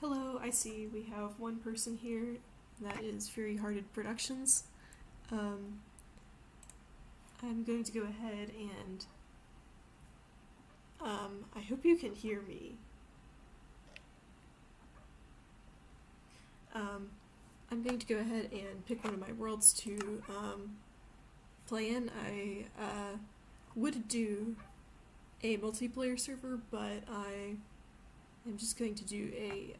Hello, I see we have one person here. That is Fury Hearted Productions. Um, I'm going to go ahead and I hope you can hear me. I'm going to go ahead and pick one of my worlds to play in. I would do a multiplayer server, but I am just going to do a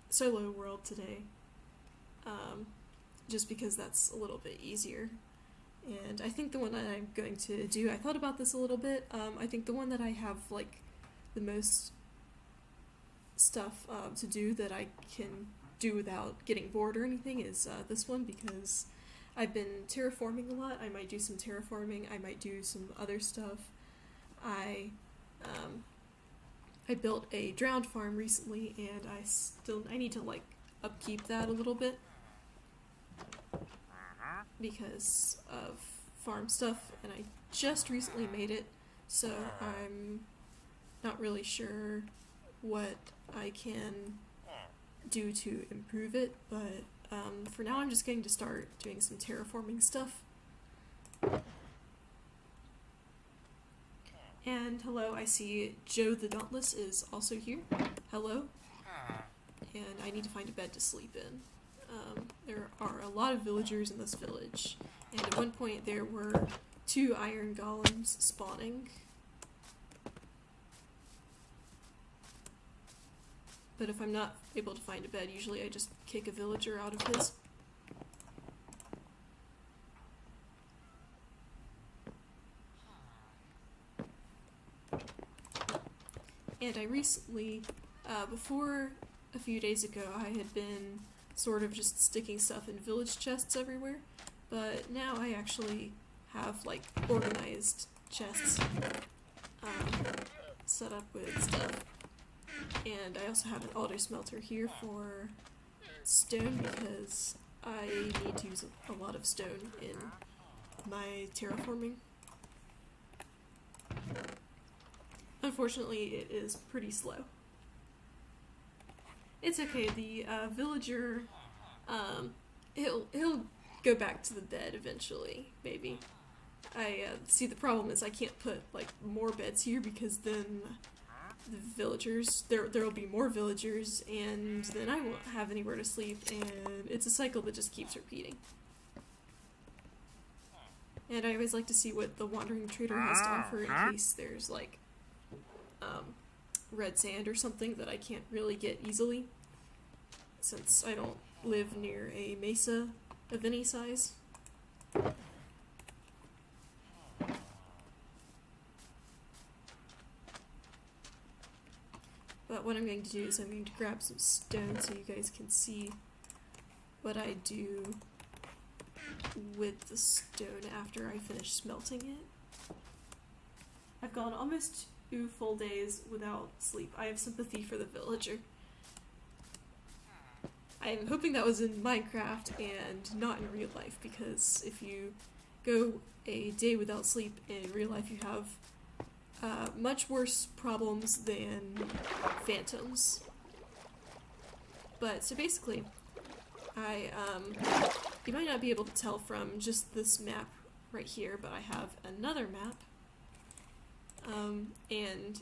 solo world today, just because that's a little bit easier. And I think the one that I'm going to do, I thought about this a little bit, I think the one that I have like the most stuff to do that I can do without getting bored or anything is this one, because I've been terraforming a lot. I might do some terraforming, I might do some other stuff. I built a drowned farm recently, and I need to like upkeep that a little bit because of farm stuff, and I just recently made it, so I'm not really sure what I can do to improve it, but for now I'm just going to start doing some terraforming stuff. And hello, I see Joe the Dauntless is also here. Hello. And I need to find a bed to sleep in. There are a lot of villagers in this village, and at one point there were 2 iron golems spawning. But if I'm not able to find a bed, usually I just kick a villager out of his. And I recently, before a few days ago, I had been sort of just sticking stuff in village chests everywhere, but now I actually have like organized chests set up with stuff. And I also have an auto smelter here for stone, because I need to use a lot of stone in my terraforming. Unfortunately, it is pretty slow. It's okay, the villager, he'll go back to the bed eventually, maybe. See, the problem is I can't put, like, more beds here, because then the villagers, there'll be more villagers, and then I won't have anywhere to sleep, and it's a cycle that just keeps repeating. And I always like to see what the wandering trader has to offer in case there's, like, red sand or something that I can't really get easily, since I don't live near a mesa of any size. But what I'm going to do is I'm going to grab some stone so you guys can see what I do with the stone after I finish smelting it. I've gone almost 2 full days without sleep. I have sympathy for the villager. I'm hoping that was in Minecraft and not in real life, because if you go a day without sleep in real life, you have much worse problems than phantoms. But, so basically, you might not be able to tell from just this map right here, but I have another map. And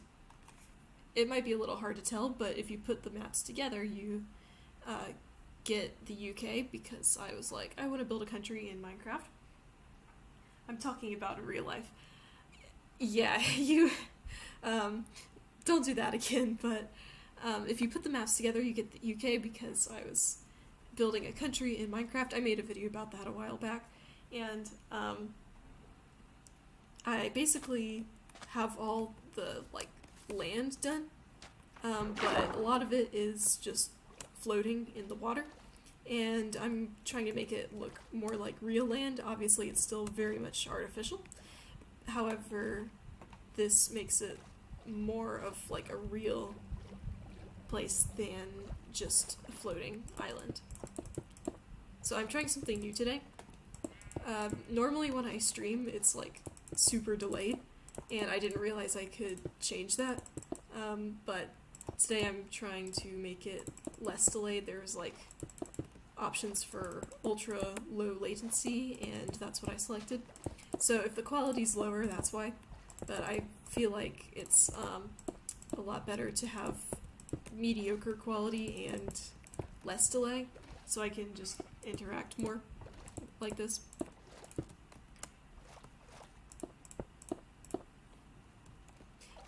it might be a little hard to tell, but if you put the maps together, you get the UK, because I was like, I want to build a country in Minecraft. I'm talking about in real life. Yeah, you don't do that again, but if you put the maps together, you get the UK, because I was building a country in Minecraft. I made a video about that a while back, and I basically have all the like land done, but a lot of it is just floating in the water, and I'm trying to make it look more like real land. Obviously it's still very much artificial, however this makes it more of like a real place than just a floating island. So I'm trying something new today. Normally when I stream it's like super delayed, and I didn't realize I could change that, but today I'm trying to make it less delayed, there's like options for ultra low latency, and that's what I selected. So if the quality's lower, that's why. But I feel like it's a lot better to have mediocre quality and less delay, so I can just interact more like this.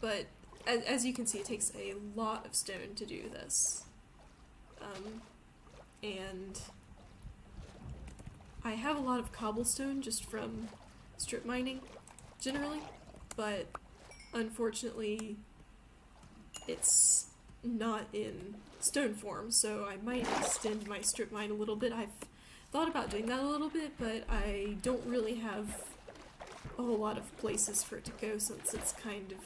But as you can see, it takes a lot of stone to do this. And I have a lot of cobblestone just from strip mining, generally, but unfortunately it's not in stone form, so I might extend my strip mine a little bit. I've thought about doing that a little bit, but I don't really have a whole lot of places for it to go since it's kind of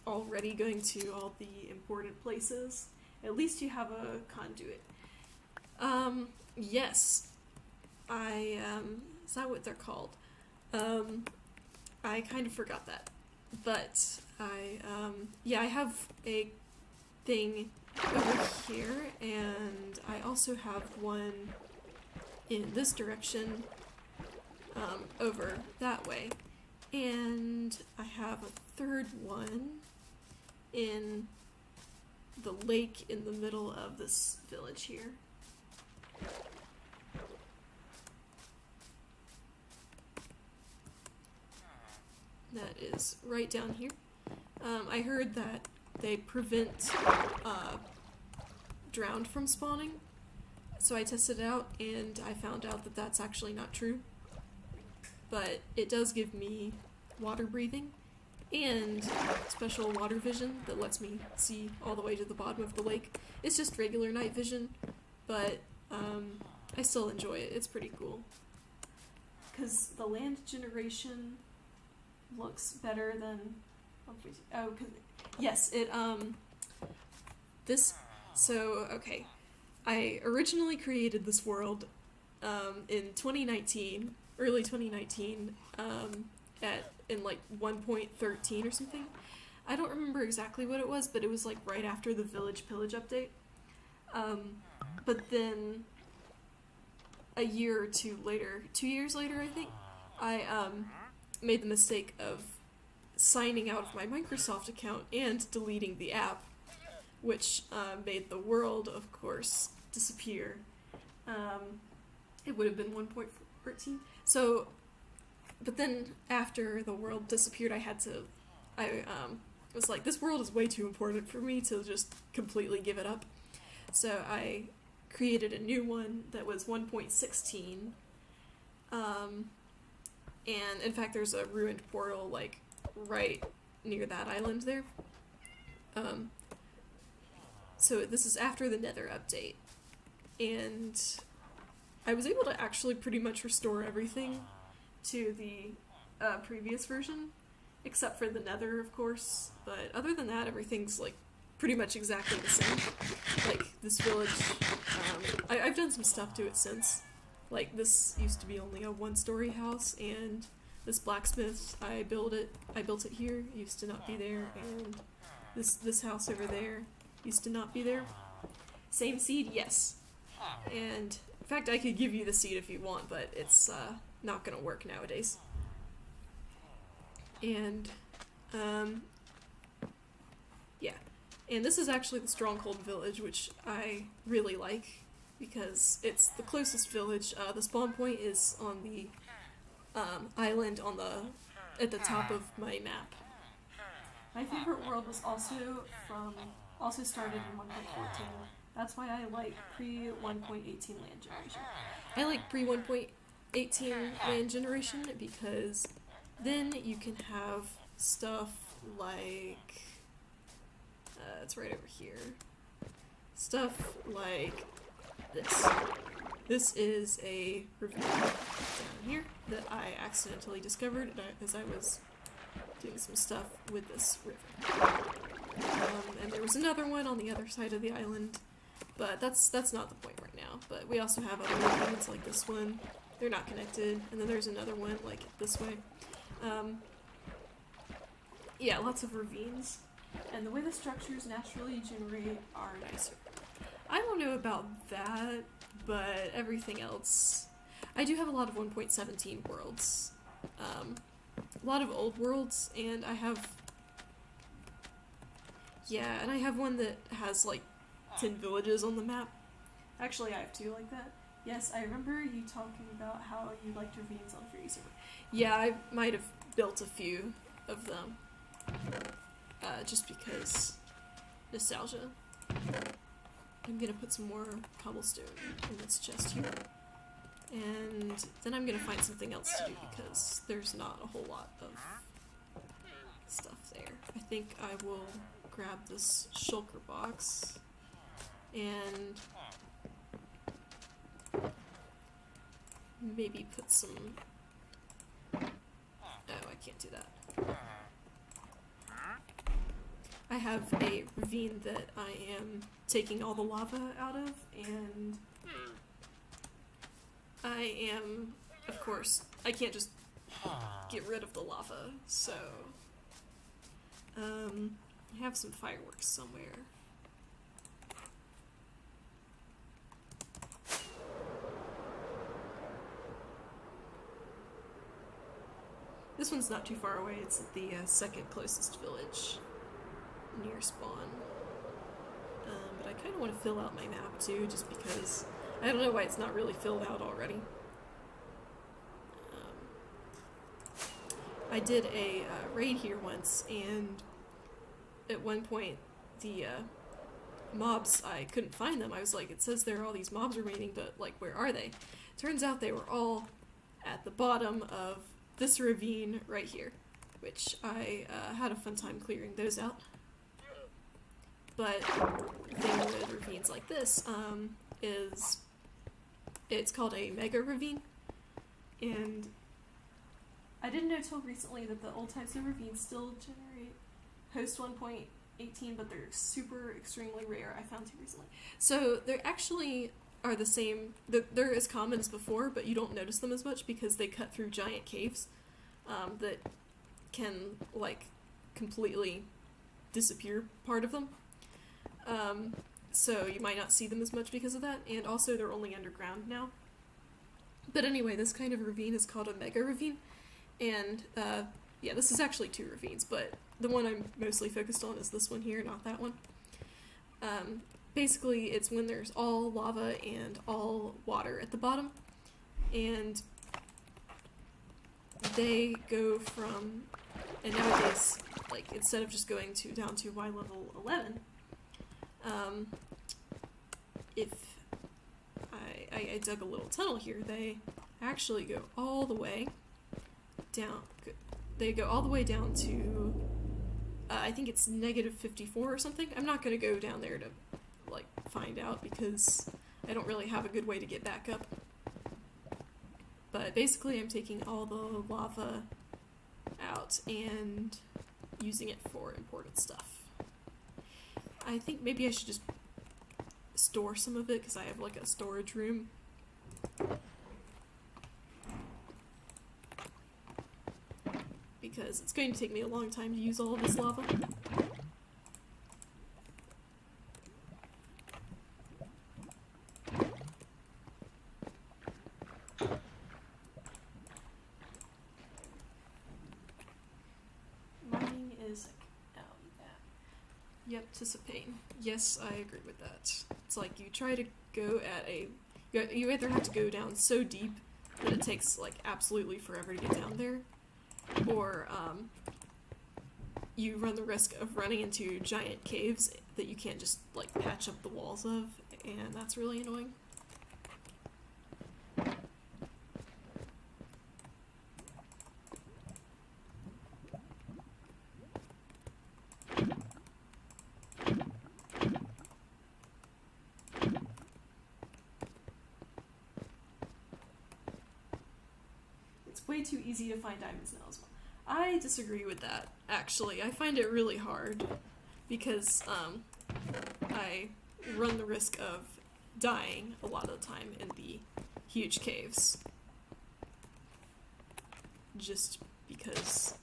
already going to all the important places. At least you have a conduit. Yes. Is that what they're called? I kind of forgot that. But I have a thing over here, and I also have one in this direction, over that way. And I have a third one in the lake in the middle of this village here. That is right down here. I heard that they prevent drowned from spawning, so I tested it out and I found out that that's actually not true. But it does give me water breathing and special water vision that lets me see all the way to the bottom of the lake. It's just regular night vision, but I still enjoy it. It's pretty cool. Because the land generation looks better than... yes, it, okay. I originally created this world in 2019, early 2019, in like 1.13 or something. I don't remember exactly what it was, but it was like right after the village pillage update. But then a year or two later, 2 years later I think, I made the mistake of signing out of my Microsoft account and deleting the app, which made the world, of course, disappear. It would have been 1.14. So, but then after the world disappeared, I was like, this world is way too important for me to just completely give it up. So I created a new one that was 1.16. And in fact, there's a ruined portal like right near that island there. So this is after the Nether update, and I was able to actually pretty much restore everything to the previous version, except for the Nether, of course. But other than that, everything's like pretty much exactly the same. Like this village, I've done some stuff to it since. Like this used to be only a one-story house, and this blacksmith, I built it here. It used to not be there, and this house over there used to not be there. Same seed, yes. And in fact, I could give you the seed if you want, but it's not gonna work nowadays. And yeah. And this is actually the Stronghold village, which I really like because it's the closest village. The spawn point is on the island at the top of my map. My favorite world was also started in 1.14. That's why I like pre-1.18 land generation. I like pre-1.18 land generation because then you can have stuff like it's right over here. Stuff like this. This is a ravine down here that I accidentally discovered as I was doing some stuff with this river. And there was another one on the other side of the island, but that's not the point right now. But we also have other ravines like this one. They're not connected, and then there's another one like this way. Yeah, lots of ravines. And the way the structures naturally generate are nicer. I don't know about that, but everything else... I do have a lot of 1.17 worlds. A lot of old worlds, and I have... Yeah, and I have one that has, like, 10 villages on the map. Actually, I have two like that. Yes, I remember you talking about how you liked ravines on Free Server. Yeah, I might have built a few of them. Just because nostalgia. I'm gonna put some more cobblestone in this chest here. And then I'm gonna find something else to do because there's not a whole lot of stuff there. I think I will grab this shulker box and maybe put some... Oh, I can't do that. I have a ravine that I am taking all the lava out of, and I am, of course, I can't just get rid of the lava, so I have some fireworks somewhere. This one's not too far away, it's at the second closest village near spawn. But I kind of want to fill out my map too, just because I don't know why it's not really filled out already. I did a raid here once, and at one point the mobs, I couldn't find them. I was like, it says there are all these mobs remaining, but like, where are they? Turns out they were all at the bottom of this ravine right here, which I had a fun time clearing those out. But the thing with ravines like this is it's called a mega ravine, and I didn't know till recently that the old types of ravines still generate host 1.18, but they're super extremely rare. I found too recently. So they actually are the same. They're as common as before, but you don't notice them as much because they cut through giant caves that can like completely disappear part of them. So you might not see them as much because of that, and also they're only underground now. But anyway, this kind of ravine is called a mega ravine, and yeah, this is actually two ravines, but the one I'm mostly focused on is this one here, not that one. Basically, it's when there's all lava and all water at the bottom, and they go from, and nowadays, like, instead of just going down to Y level 11, if I dug a little tunnel here, they actually go all the way down. They go all the way down to, I think it's -54 or something. I'm not going to go down there to, like, find out because I don't really have a good way to get back up. But basically I'm taking all the lava out and using it for important stuff. I think maybe I should just store some of it because I have like a storage room. Because it's going to take me a long time to use all of this lava. Mining is... oh, yeah. Yep, tis a pain. Yes, I agree with that. It's like you try to go at a... You either have to go down so deep that it takes like absolutely forever to get down there, or you run the risk of running into giant caves that you can't just like patch up the walls of, and that's really annoying. It's way too easy to find diamonds now as well. I disagree with that, actually. I find it really hard because I run the risk of dying a lot of the time in the huge caves. Just because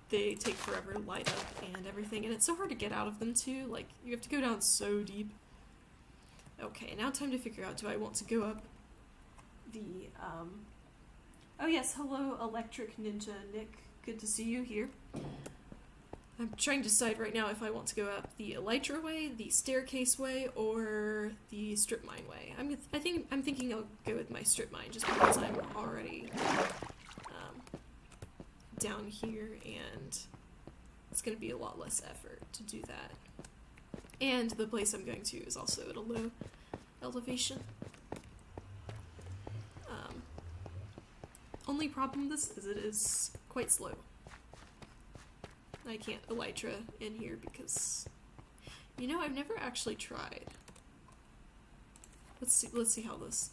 they take forever to light up and everything, and it's so hard to get out of them too. Like, you have to go down so deep. Okay, now time to figure out, do I want to go up the, oh yes, hello Electric Ninja Nick, good to see you here. I'm trying to decide right now if I want to go up the Elytra way, the Staircase way, or the Strip Mine way. I'm thinking I'll go with my Strip Mine just because I'm already down here, and it's going to be a lot less effort to do that. And the place I'm going to is also at a low elevation. Only problem with this is it is quite slow. I can't elytra in here because, you know, I've never actually tried. Let's see how this.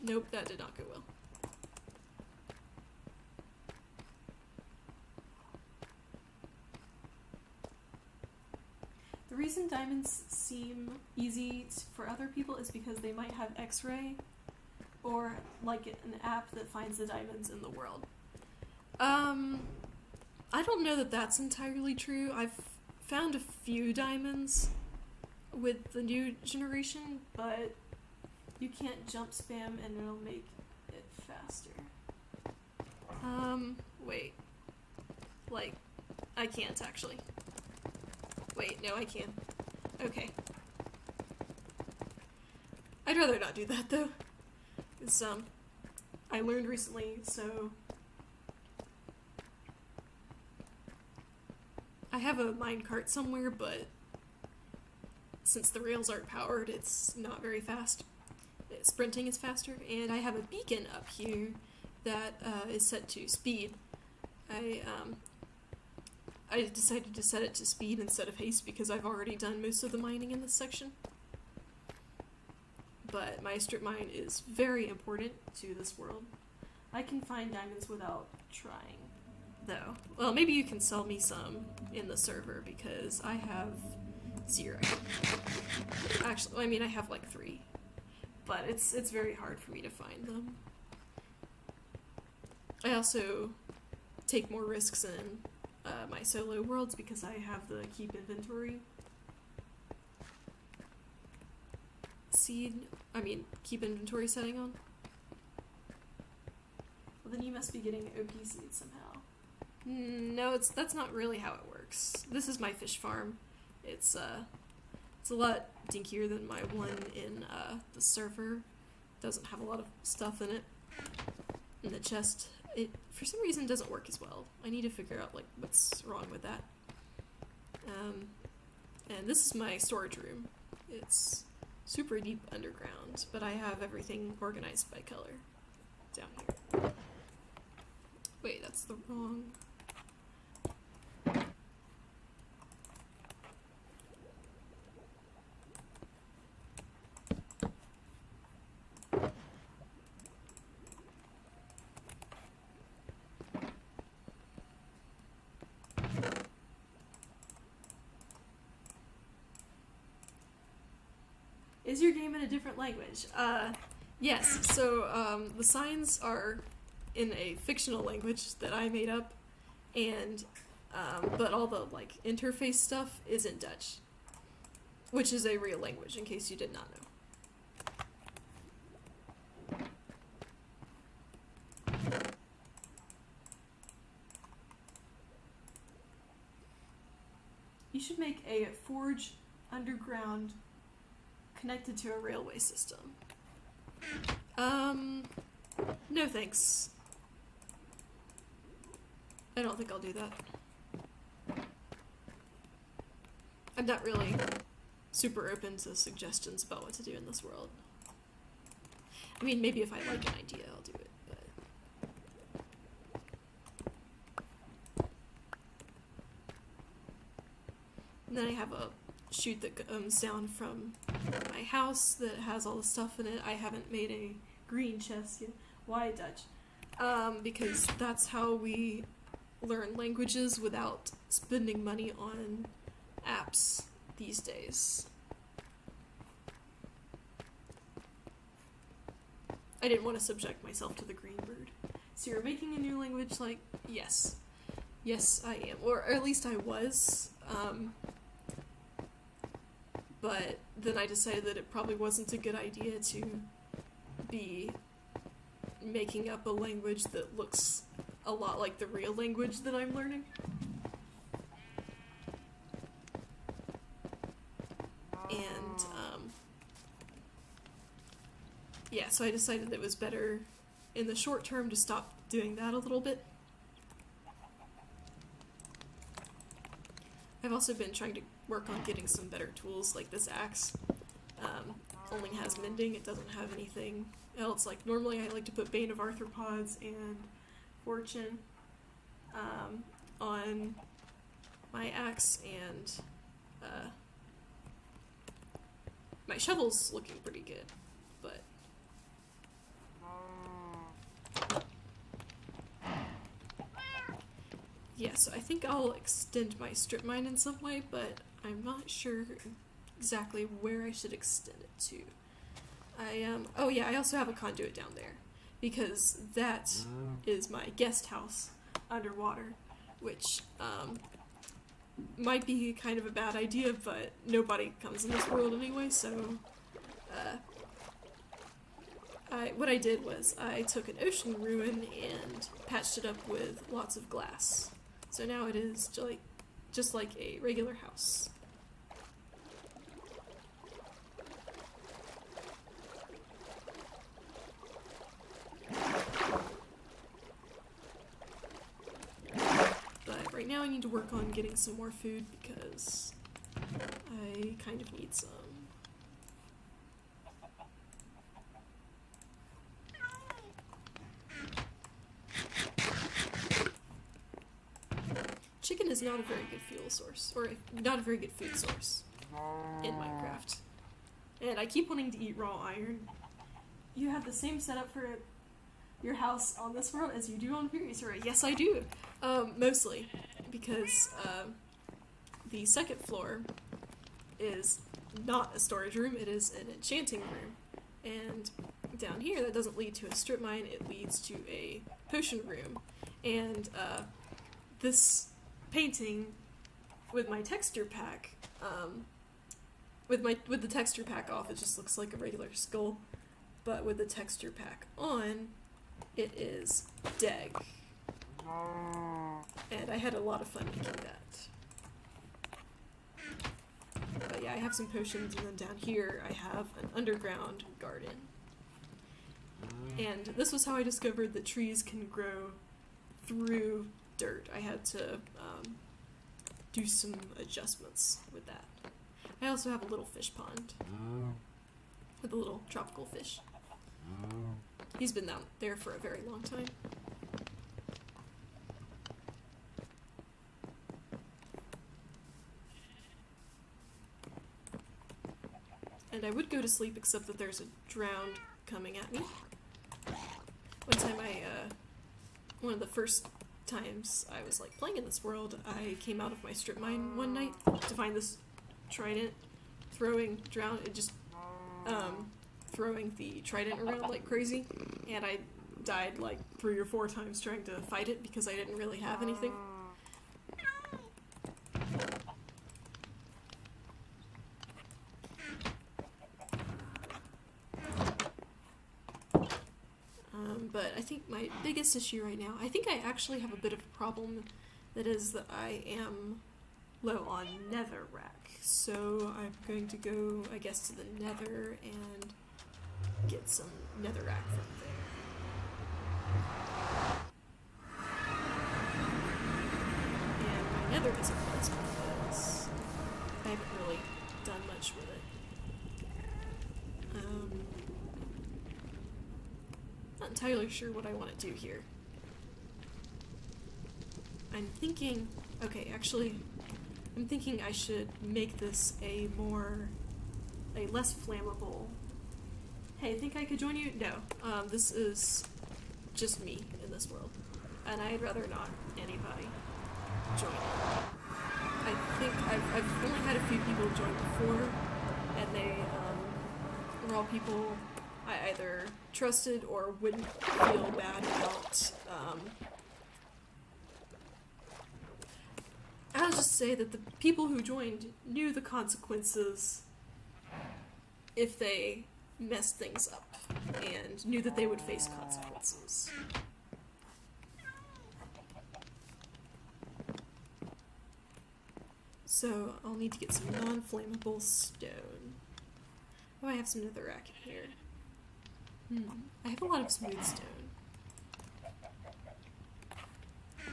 Nope, that did not go well. The reason diamonds seem easy for other people is because they might have X-ray, or like an app that finds the diamonds in the world. I don't know that that's entirely true. I've found a few diamonds with the new generation, but you can't jump spam and it'll make it faster. Wait. Like, I can't actually. Wait, no, I can. Okay. I'd rather not do that though. It's, I learned recently, so I have a minecart somewhere, but since the rails aren't powered, it's not very fast. Sprinting is faster, and I have a beacon up here that is set to speed. I decided to set it to speed instead of haste because I've already done most of the mining in this section. But my strip mine is very important to this world. I can find diamonds without trying, though. Well, maybe you can sell me some in the server because I have 0. Actually, I mean, I have like 3. But it's very hard for me to find them. I also take more risks in my solo worlds because I have the keep inventory keep inventory setting on. Well, then you must be getting OP seeds somehow. No, that's not really how it works. This is my fish farm. It's a lot dinkier than my one in the server. Doesn't have a lot of stuff in it. In the chest, it for some reason doesn't work as well. I need to figure out like what's wrong with that. And this is my storage room. It's super deep underground, but I have everything organized by color down here. Wait, that's the wrong. Is your game in a different language? Yes, so the signs are in a fictional language that I made up, and but all the like interface stuff is in Dutch, which is a real language in case you did not know. You should make a forge underground connected to a railway system. No thanks. I don't think I'll do that. I'm not really super open to suggestions about what to do in this world. I mean, maybe if I like an idea, I'll do it, but... And then I have a chute that comes down from my house that has all the stuff in it. I haven't made a green chest yet. Why Dutch? Because that's how we learn languages without spending money on apps these days. I didn't want to subject myself to the green bird. So you're making a new language, like, yes. Yes, I am. Or at least I was. But then I decided that it probably wasn't a good idea to be making up a language that looks a lot like the real language that I'm learning. And, yeah, so I decided that it was better in the short term to stop doing that a little bit. I've also been trying to work on getting some better tools, like this axe. Only has mending, it doesn't have anything else. Like, normally I like to put Bane of Arthropods and Fortune on my axe, and my shovel's looking pretty good, but yeah, so I think I'll extend my strip mine in some way, but I'm not sure exactly where I should extend it to. Oh yeah, I also have a conduit down there, because that is my guest house underwater, which, might be kind of a bad idea, but nobody comes in this world anyway, so, what I did was I took an ocean ruin and patched it up with lots of glass. So now it is just like a regular house. But right now I need to work on getting some more food because I kind of need some. Chicken is not a very good fuel source, or not a very good food source in Minecraft. And I keep wanting to eat raw iron. You have the same setup for your house on this world as you do on Furious Array. Yes, I do. Mostly. Because the second floor is not a storage room, it is an enchanting room. And down here, that doesn't lead to a strip mine, it leads to a potion room. And this painting with my texture pack, with the texture pack off, it just looks like a regular skull, but with the texture pack on, it is Deg. And I had a lot of fun making that. But yeah, I have some potions, and then down here I have an underground garden. And this was how I discovered that trees can grow through dirt. I had to do some adjustments with that. I also have a little fish pond with a little tropical fish. He's been down there for a very long time. And I would go to sleep, except that there's a drowned coming at me. One time one of the first times I was like playing in this world, I came out of my strip mine one night to find this trident, throwing the trident around like crazy, and I died like 3 or 4 times trying to fight it because I didn't really have anything. But I think my biggest issue right now, I think I actually have a bit of a problem, that is that I am low on netherrack. So I'm going to go, I guess, to the nether and get some netherrack from there. And my nether doesn't place because I haven't really done much with it. Not entirely sure what I want to do here. I'm thinking I should make this a less flammable. Hey, think I could join you? No. This is just me in this world. And I'd rather not anybody join it. I think I've only had a few people join before, and they were all people I either trusted or wouldn't feel bad about I'll just say that the people who joined knew the consequences if they messed things up, and knew that they would face consequences. So I'll need to get some non-flammable stone. Oh, I have some netherrack in here. I have a lot of smooth stone.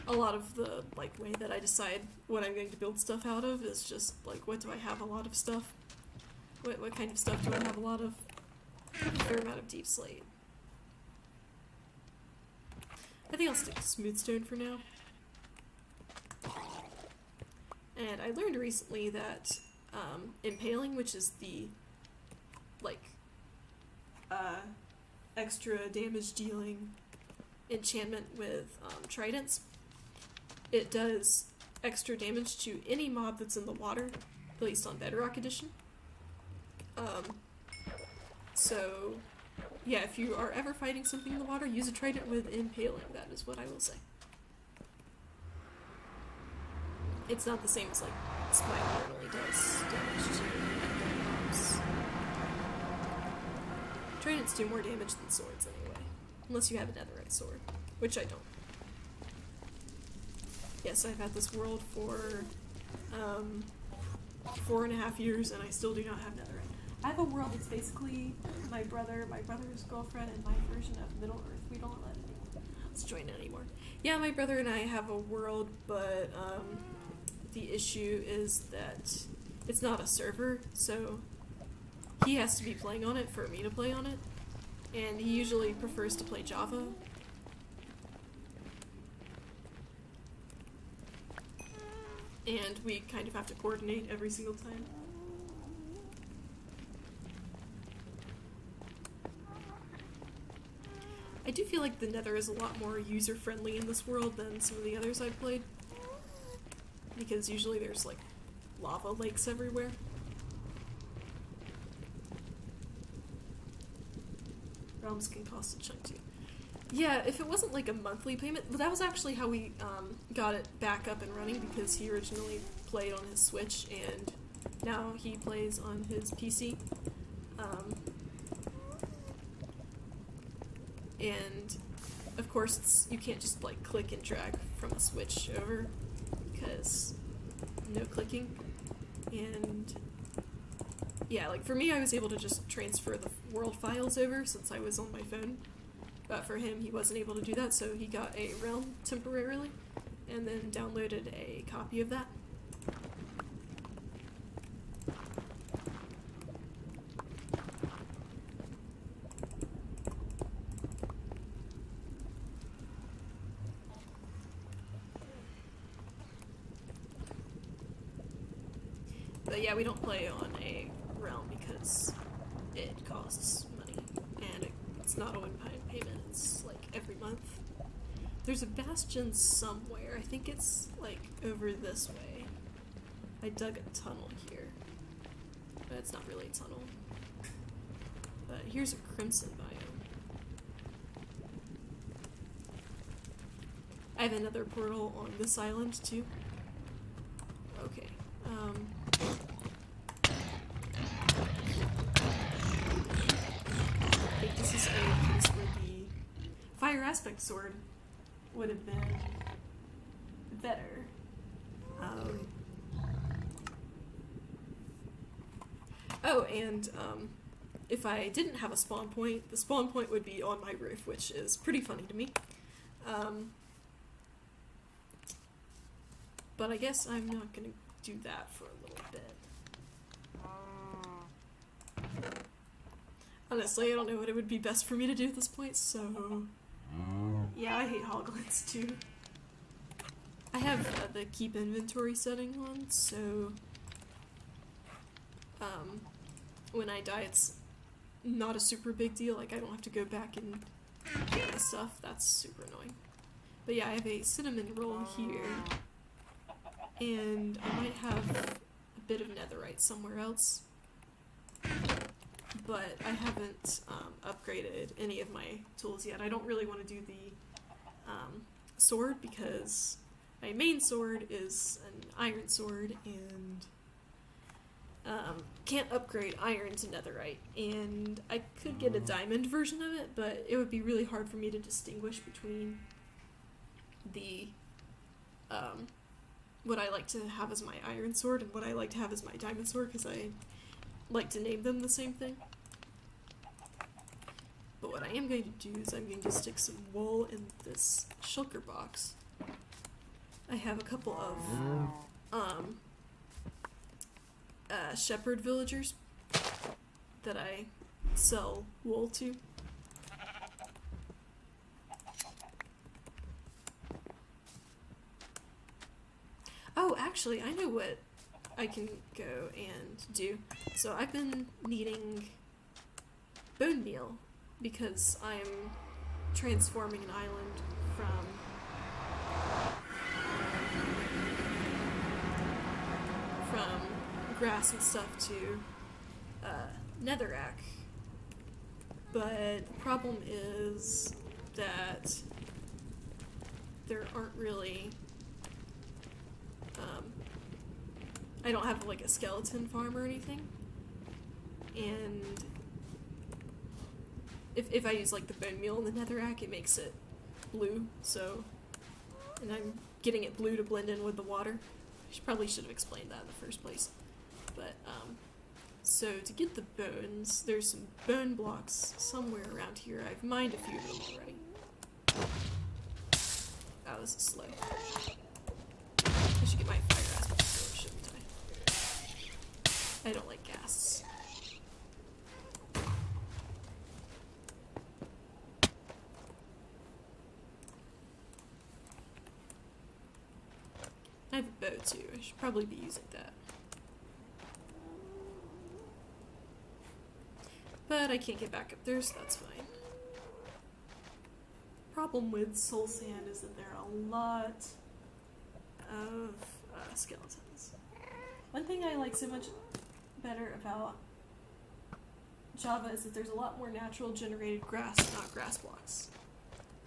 A lot of the way that I decide what I'm going to build stuff out of is just what do I have a lot of stuff? What kind of stuff do I have a lot of? A fair amount of deep slate. I think I'll stick to smooth stone for now. And I learned recently that impaling, which is the extra damage dealing enchantment with tridents, it does extra damage to any mob that's in the water, at least on Bedrock Edition. So yeah, if you are ever fighting something in the water, use a trident with impaling. That is what I will say. It's not the same as Smite normally does damage to mobs. Tridents do more damage than swords anyway, unless you have a netherite sword, which I don't. Yes, I've had this world for 4.5 years, and I still do not have netherite. I have a world that's basically my brother's girlfriend, and my version of Middle Earth. We don't let anyone else join it anymore. Yeah, my brother and I have a world, but the issue is that it's not a server, so he has to be playing on it for me to play on it, and he usually prefers to play Java. And we kind of have to coordinate every single time. I do feel like the Nether is a lot more user-friendly in this world than some of the others I've played. Because usually there's lava lakes everywhere. Realms can cost a chunk too. Yeah, if it wasn't a monthly payment, but that was actually how we got it back up and running, because he originally played on his Switch and now he plays on his PC. And of course you can't just click and drag from a Switch over, because no clicking. And yeah, for me, I was able to just transfer the world files over since I was on my phone. But for him, he wasn't able to do that, so he got a realm temporarily, and then downloaded a copy of that. But yeah, we don't play on a realm because it costs money, and it's not a one-time payment, it's every month. There's a bastion somewhere, I think it's over this way. I dug a tunnel here, but it's not really a tunnel. But here's a crimson biome. I have another portal on this island too. Okay, I think this is a place where the fire aspect sword would have been better. Oh, and if I didn't have a spawn point, the spawn point would be on my roof, which is pretty funny to me. But I guess I'm not gonna do that for a little bit. Honestly, I don't know what it would be best for me to do at this point, so yeah, I hate hoglins too. I have the keep inventory setting on, so when I die, it's not a super big deal. I don't have to go back and get my stuff. That's super annoying. But yeah, I have a cinnamon roll here, and I might have a bit of netherite somewhere else. But I haven't upgraded any of my tools yet. I don't really want to do the sword because my main sword is an iron sword, and can't upgrade iron to netherite. And I could get a diamond version of it, but it would be really hard for me to distinguish between the what I like to have as my iron sword and what I like to have as my diamond sword, because I like to name them the same thing. But what I am going to do is I'm going to stick some wool in this shulker box. I have a couple of shepherd villagers that I sell wool to. Oh, actually, I know what I can go and do. So I've been needing bone meal because I'm transforming an island from grass and stuff to netherrack. But the problem is that there aren't really I don't have like a skeleton farm or anything, and if I use like the bone meal in the netherrack, it makes it blue, so, and I'm getting it blue to blend in with the water. Probably should have explained that in the first place. But so to get the bones, there's some bone blocks somewhere around here. I've mined a few of them already. Oh, this is slow. I should get my fire aspect sword, shouldn't I? I don't like ghasts. I have a bow too. I should probably be using that. But I can't get back up there, so that's fine. Problem with soul sand is that there are a lot of skeletons. One thing I like so much better about Java is that there's a lot more natural generated grass, not grass blocks.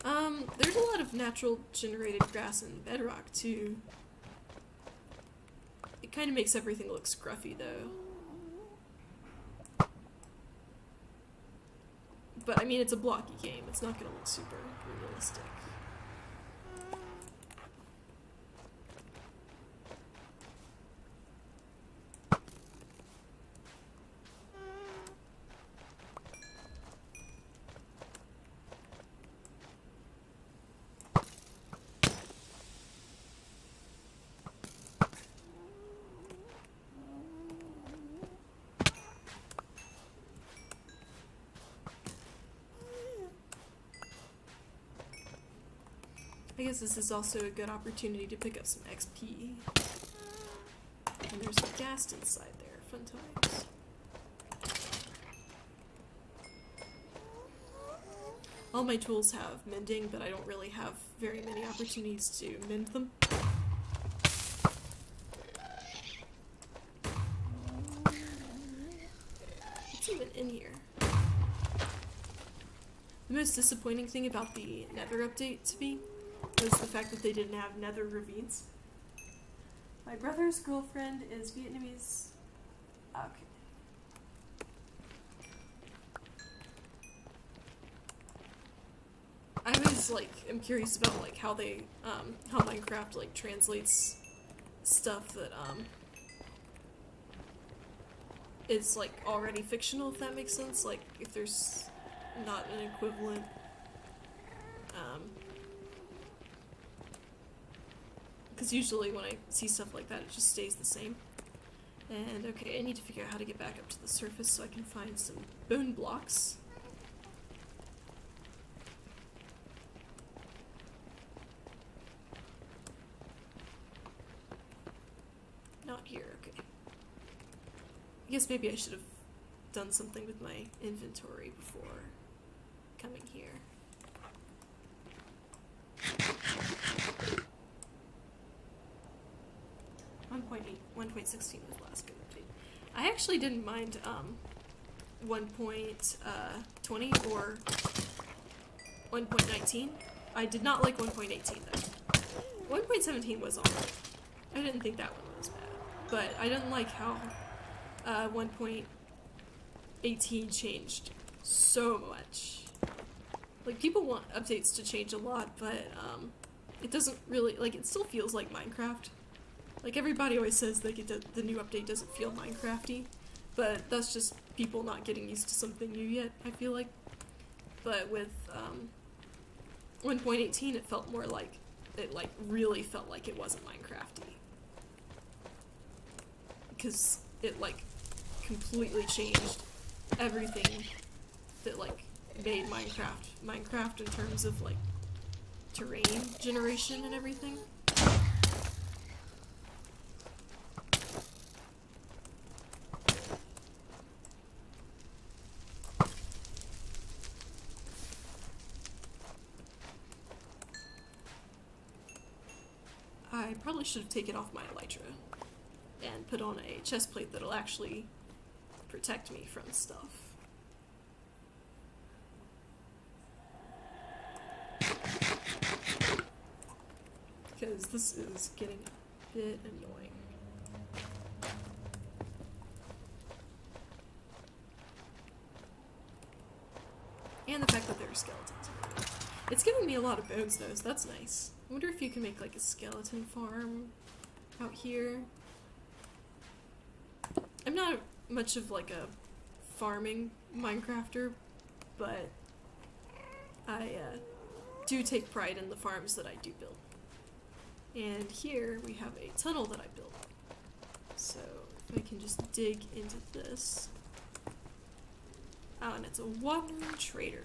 There's a lot of natural generated grass in Bedrock too. It kind of makes everything look scruffy though. But I mean, it's a blocky game. It's not gonna look super realistic. I guess this is also a good opportunity to pick up some XP. And there's a ghast inside there. Fun times. All my tools have mending, but I don't really have very many opportunities to mend them. What's even in here? The most disappointing thing about the Nether update to me was the fact that they didn't have nether ravines. My brother's girlfriend is Vietnamese. Okay. I always am curious about how they how Minecraft translates stuff that is already fictional, if that makes sense. If there's not an equivalent because usually when I see stuff like that, it just stays the same. And okay, I need to figure out how to get back up to the surface so I can find some bone blocks. Not here, okay. I guess maybe I should have done something with my inventory before coming here. 1.16 was the last good update. I actually didn't mind 1.20 or 1.19. I did not like 1.18 though. 1.17 was alright. I didn't think that one was bad. But I didn't like how 1.18 changed so much. Like, people want updates to change a lot, but it doesn't really, like, it still feels like Minecraft. Like, everybody always says like the new update doesn't feel Minecrafty, but that's just people not getting used to something new yet, I feel like. But with 1.18, it felt more like, it like really felt like it wasn't Minecrafty. Because it like completely changed everything that like made Minecraft in terms of like terrain generation and everything. I probably should have taken off my elytra and put on a chest plate that'll actually protect me from stuff. Because this is getting a bit annoying. And the fact that there are skeletons. It's giving me a lot of bones though, so that's nice. I wonder if you can make like a skeleton farm out here. I'm not much of like a farming Minecrafter, but I do take pride in the farms that I do build. And here we have a tunnel that I built. So if I can just dig into this. Oh, and it's a water trader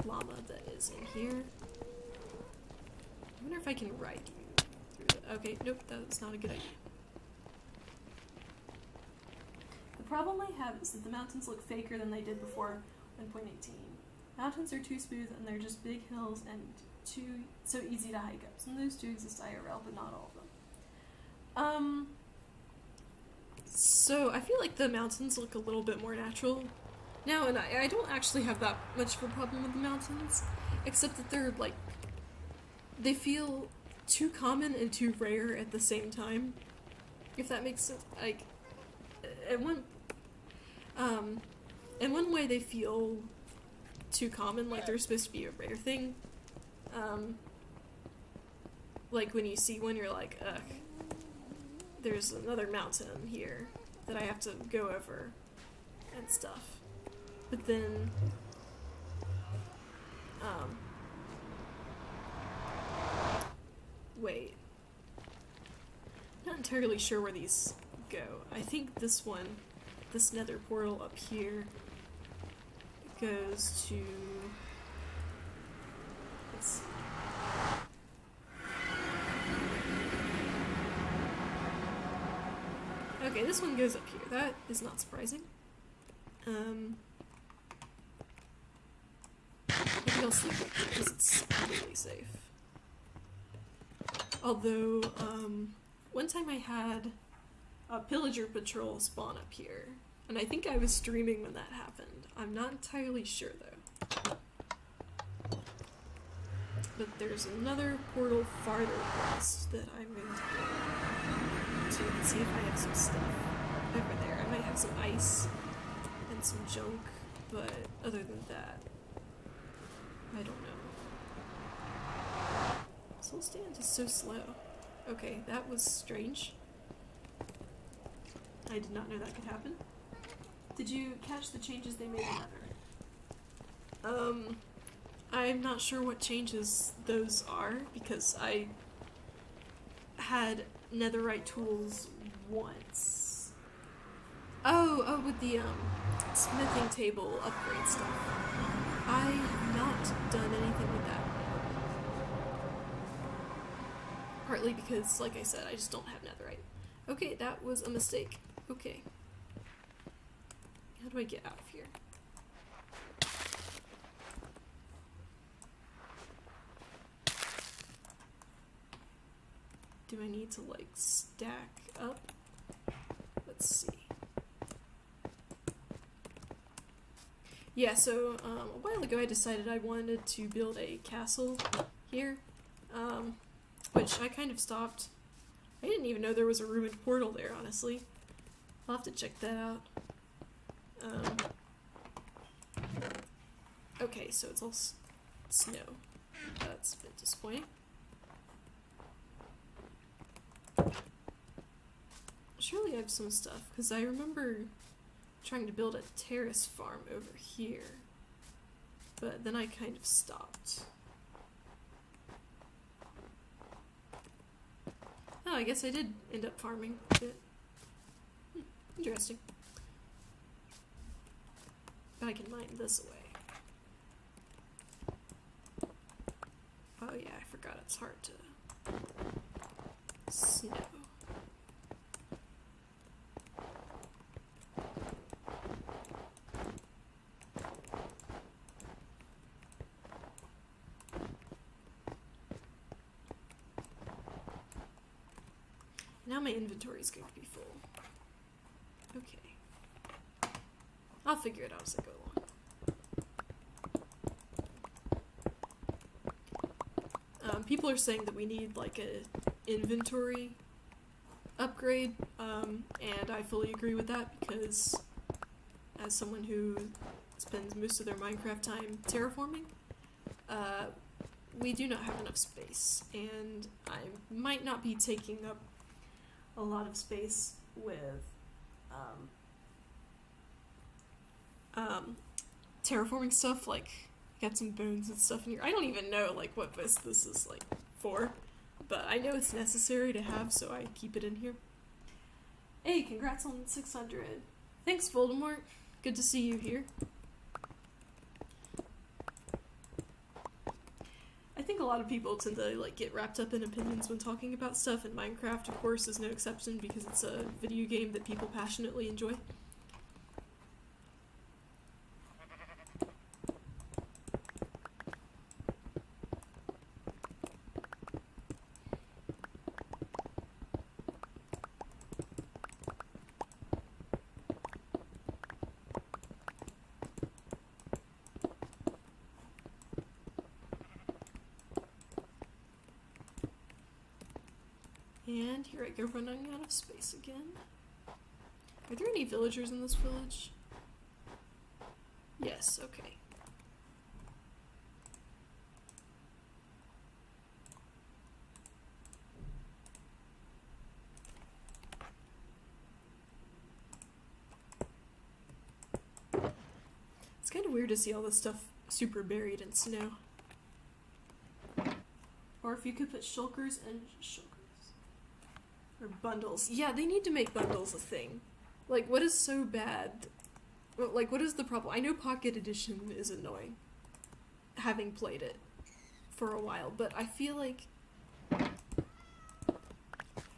llama that is in here. I wonder if I can ride you through the— okay, nope, that's not a good idea. The problem I have is that the mountains look faker than they did before 1.18. Mountains are too smooth and they're just big hills and so easy to hike up. Some of those do exist IRL, but not all of them. So I feel like the mountains look a little bit more natural now, and I don't actually have that much of a problem with the mountains, except that they're like, they feel too common and too rare at the same time, if that makes sense. Like, in one way they feel too common, like they're supposed to be a rare thing. Like when you see one, you're like, ugh, there's another mountain here that I have to go over and stuff. But then, wait. I'm not entirely sure where these go. I think this one, this nether portal up here, goes to— let's see. Okay, this one goes up here. That is not surprising. I think I'll sleep up here because it's completely safe. Although, one time I had a pillager patrol spawn up here, and I think I was streaming when that happened. I'm not entirely sure though. But there's another portal farther west that I'm going to go to and see if I have some stuff over there. I might have some ice and some junk, but other than that, I don't know. Soul Stand is so slow. Okay, that was strange. I did not know that could happen. Did you catch the changes they made in Nether? I'm not sure what changes those are, because I had netherite tools once. Oh, with the smithing table upgrade stuff. I have not done anything with that. Partly because, like I said, I just don't have netherite. Okay, that was a mistake. Okay. How do I get out of here? Do I need to, like, stack up? Let's see. Yeah, so, a while ago I decided I wanted to build a castle here. which I kind of stopped. I didn't even know there was a ruined portal there, honestly. I'll have to check that out. Okay, so it's all snow. That's a bit disappointing. Surely I have some stuff, because I remember trying to build a terrace farm over here. But then I kind of stopped. Oh, I guess I did end up farming a bit. Interesting. But I can mine this away. Oh yeah, I forgot it's hard to snow. Now my inventory is going to be full. Okay. I'll figure it out as I go along. People are saying that we need like a inventory upgrade, and I fully agree with that because as someone who spends most of their Minecraft time terraforming, we do not have enough space, and I might not be taking up a lot of space with terraforming stuff. Like, I got some bones and stuff in here. I don't even know like what this is like for, but I know it's necessary to have, so I keep it in here. Hey, congrats on 600. Thanks, Voldemort. Good to see you here. I think a lot of people tend to like get wrapped up in opinions when talking about stuff, and Minecraft, of course, is no exception because it's a video game that people passionately enjoy. And here I go, running out of space again. Are there any villagers in this village? Yes, okay. It's kind of weird to see all this stuff super buried in snow. Or if you could put shulkers and or bundles. Yeah, they need to make bundles a thing. Like, what is so bad? Like, what is the problem? I know Pocket Edition is annoying, having played it for a while, but I feel like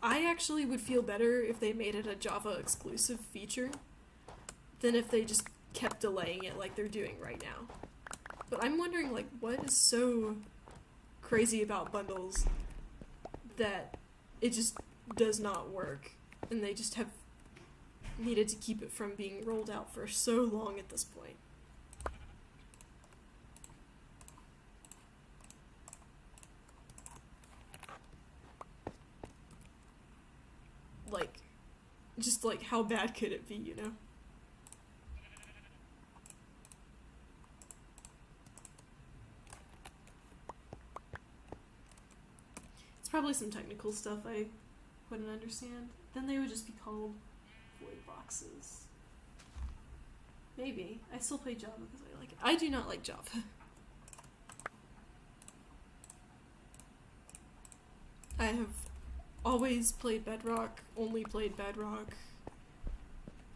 I actually would feel better if they made it a Java exclusive feature than if they just kept delaying it like they're doing right now. But I'm wondering, like, what is so crazy about bundles that it just does not work, and they just have needed to keep it from being rolled out for so long at this point. Like, just like, how bad could it be, you know? It's probably some technical stuff I wouldn't understand. Then they would just be called void boxes. Maybe. I still play Java because I like it. I do not like Java. I have always played Bedrock, only played Bedrock,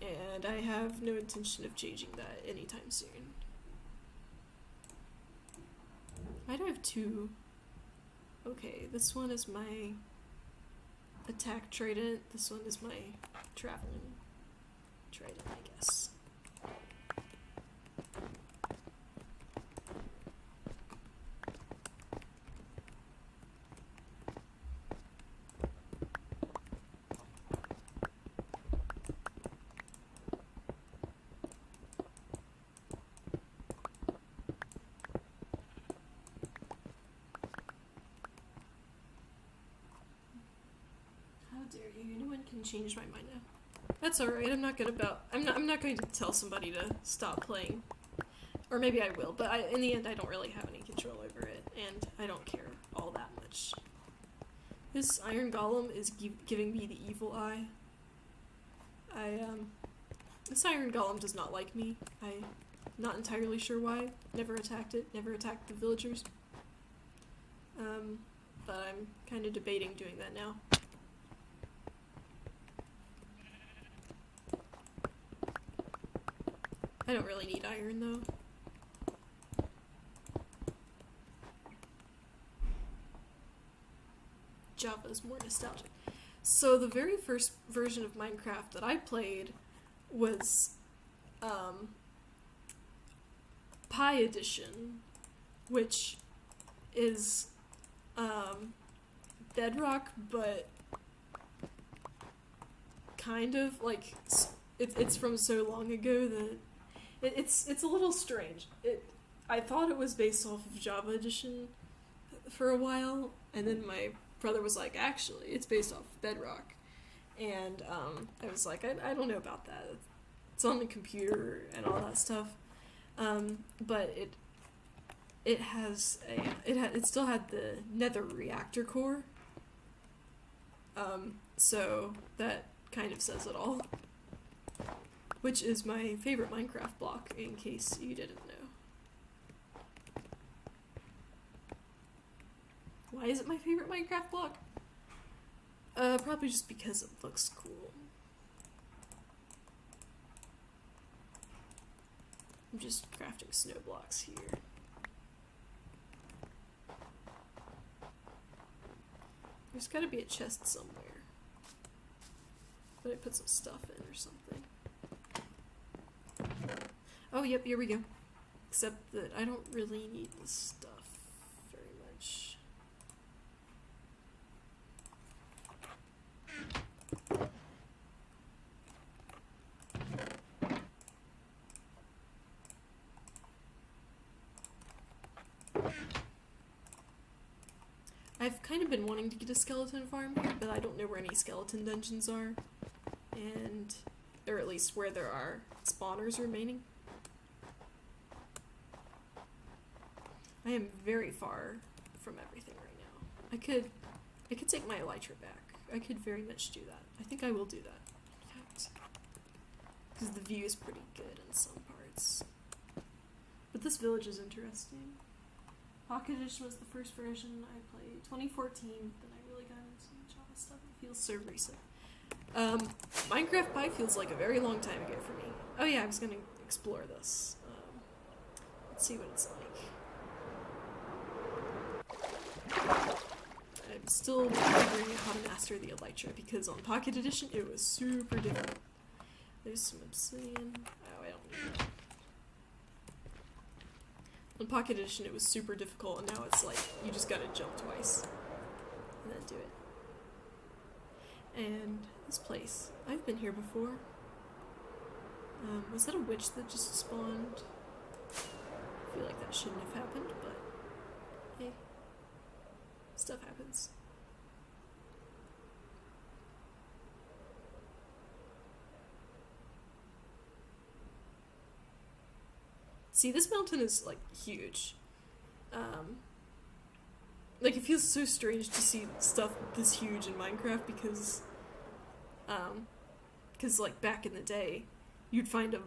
and I have no intention of changing that anytime soon. Why do I have two? Okay, this one is my attack trident, this one is my traveling trident, I guess. changed my mind now. That's alright, I'm not going to tell somebody to stop playing. Or maybe I will, but in the end I don't really have any control over it, and I don't care all that much. This iron golem is giving me the evil eye. This iron golem does not like me. I'm not entirely sure why. Never attacked it, never attacked the villagers. But I'm kind of debating doing that now. I don't really need iron though. Java is more nostalgic. So the very first version of Minecraft that I played was Pi Edition, which is Bedrock, but kind of like it's from so long ago that it's a little strange. I thought it was based off of Java Edition for a while, and then my brother was like, actually, it's based off Bedrock. And I was like, I don't know about that. It's on the computer and all that stuff. But it still had the Nether reactor core. So that kind of says it all. Which is my favorite Minecraft block, in case you didn't know. Why is it my favorite Minecraft block? Probably just because it looks cool. I'm just crafting snow blocks here. There's gotta be a chest somewhere. But I put some stuff in or something. Oh, yep, here we go. Except that I don't really need this stuff very much. I've kind of been wanting to get a skeleton farm here, but I don't know where any skeleton dungeons are. And, or at least where there are spawners remaining. I am very far from everything right now. I could take my elytra back. I could very much do that. I think I will do that, in fact. Because the view is pretty good in some parts. But this village is interesting. Pocket Edition was the first version I played. 2014, then I really got into Java stuff. It feels so recent. Minecraft Pi feels like a very long time ago for me. Oh yeah, I was gonna explore this. Let's see what it's like. I'm still figuring out how to master the elytra, because on Pocket Edition it was super difficult. There's some obsidian. Oh, I don't need that. On Pocket Edition it was super difficult, and now it's like, you just gotta jump twice. And then do it. And this place. I've been here before. Was that a witch that just spawned? I feel like that shouldn't have happened, but hey. Stuff happens. See, this mountain is, like, huge. Like, it feels so strange to see stuff this huge in Minecraft because, like, back in the day, you'd find a,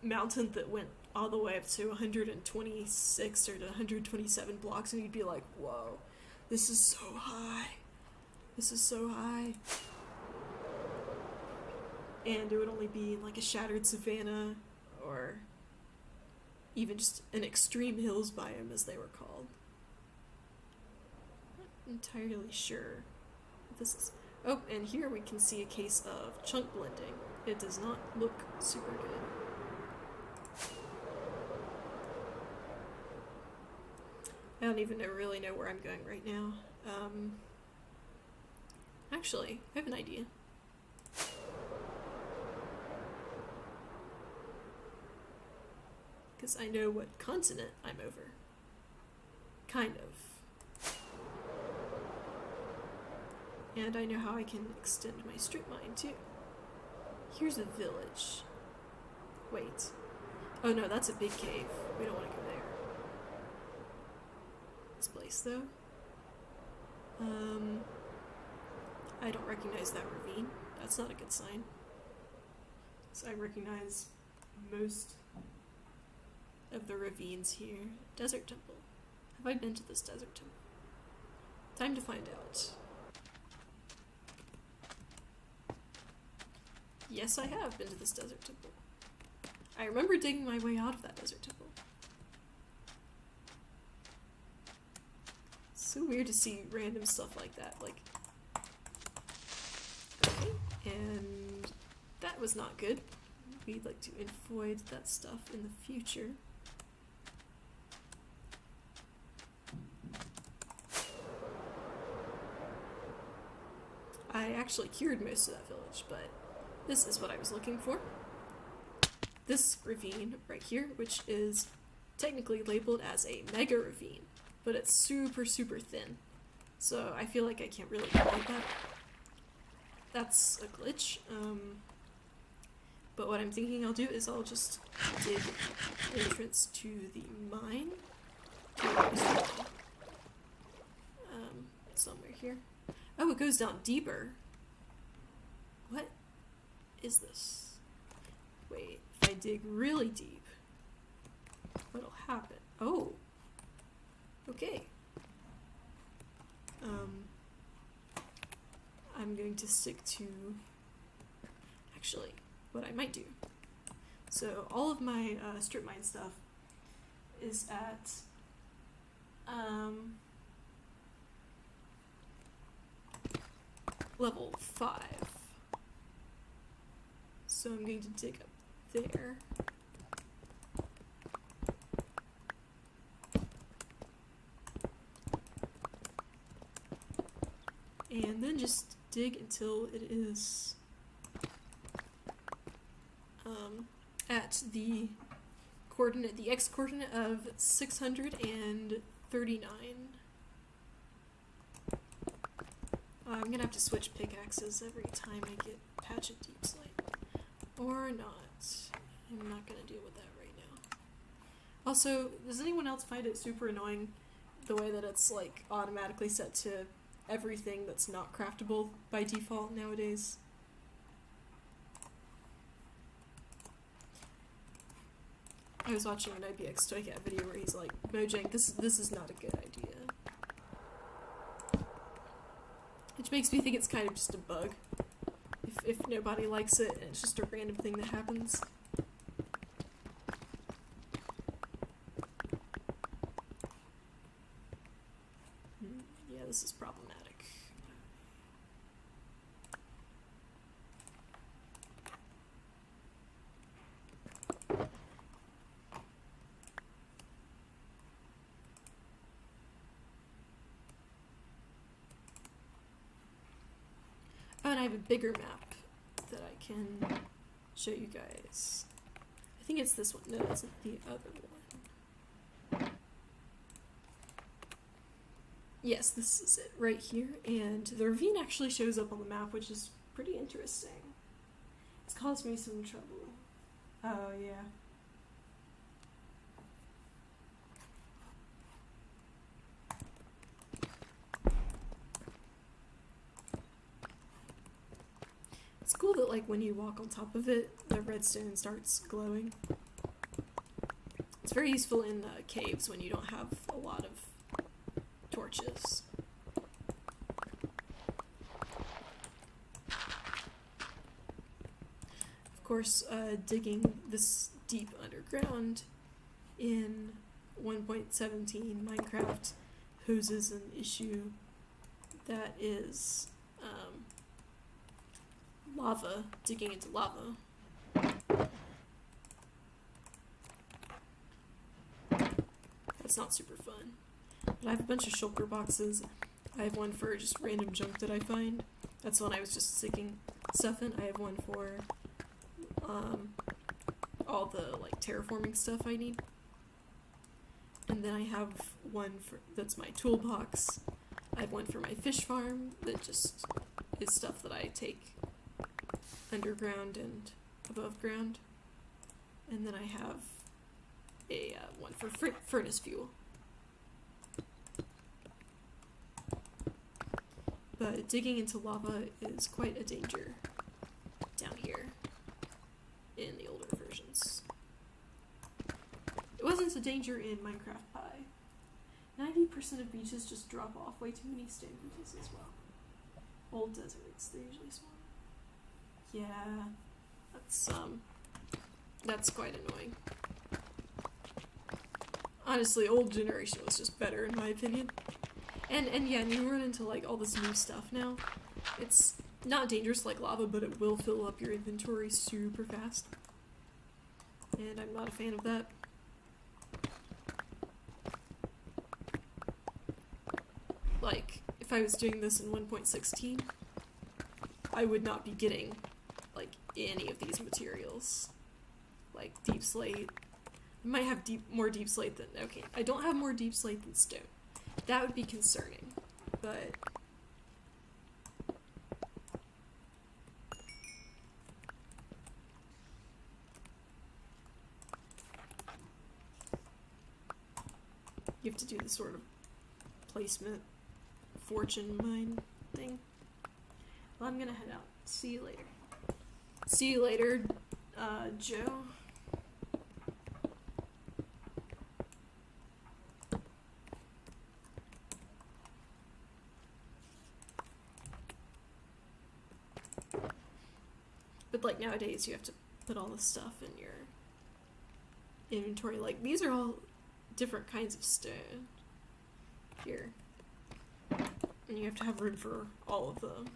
mountain that went all the way up to 126 or to 127 blocks, and you'd be like, whoa, this is so high. This is so high. And it would only be in, like, a shattered savanna, or even just an extreme hills biome, as they were called. Not entirely sure what this is. Oh, and here we can see a case of chunk blending. It does not look super good. I don't even really know where I'm going right now. Actually, I have an idea. Because I know what continent I'm over. Kind of. And I know how I can extend my strip mine too. Here's a village. Wait. Oh no, that's a big cave. We don't want to go there. This place though. I don't recognize that ravine. That's not a good sign. So I recognize most of the ravines here. Desert Temple. Have I been to this desert temple? Time to find out. Yes, I have been to this desert temple. I remember digging my way out of that desert temple. It's so weird to see random stuff like that. Like, okay, and that was not good. We'd like to avoid that stuff in the future. I actually cured most of that village, but this is what I was looking for. This ravine right here, which is technically labeled as a mega ravine, but it's super, super thin. So I feel like I can't really call it that. That's a glitch. But what I'm thinking I'll do is I'll just dig an entrance to the mine. Somewhere here. Oh, it goes down deeper. What is this? Wait, if I dig really deep, what'll happen? Oh. Okay. I'm going to stick to... Actually, what I might do. So, all of my strip mine stuff is at... level 5. So I'm going to dig up there. And then just dig until it is at the coordinate, the x coordinate of 639. I'm gonna have to switch pickaxes every time I get Patch of Deep Slate. Or not. I'm not gonna deal with that right now. Also, does anyone else find it super annoying the way that it's like automatically set to everything that's not craftable by default nowadays? I was watching an IBX Toy Cat video where he's like, Mojang, this is not a good idea. Which makes me think it's kind of just a bug. If nobody likes it and it's just a random thing that happens. Yeah, this is problematic. Oh, and I have a bigger map that I can show you guys. I think it's this one. No, it's the other one. Yes, this is it right here. And the ravine actually shows up on the map, which is pretty interesting. It's caused me some trouble. Oh, yeah. It's cool that, like, when you walk on top of it, the redstone starts glowing. It's very useful in caves when you don't have a lot of torches. Of course, digging this deep underground in 1.17 Minecraft poses an issue that is lava, digging into lava. That's not super fun. But I have a bunch of shulker boxes. I have one for just random junk that I find. That's one I was just sticking stuff in. I have one for all the like terraforming stuff I need. And then I have one for that's my toolbox. I have one for my fish farm that just is stuff that I take underground and above ground. And then I have a one for furnace fuel. But digging into lava is quite a danger down here in the older versions. It wasn't a danger in Minecraft Pi. 90% of beaches just drop off. Way too many stone beaches as well. Old deserts, they're usually small. Yeah, that's quite annoying. Honestly, old generation was just better in my opinion. And yeah, and you run into like all this new stuff now. It's not dangerous like lava, but it will fill up your inventory super fast. And I'm not a fan of that. Like, if I was doing this in 1.16, I would not be getting, like, any of these materials. Like, deep slate. I might have more deep slate than... Okay, I don't have more deep slate than stone. That would be concerning, but... You have to do the sort of placement fortune mine thing. Well, I'm gonna head out. See you later. See you later, Joe. But like nowadays you have to put all this stuff in your inventory. Like these are all different kinds of stone here. And you have to have room for all of them.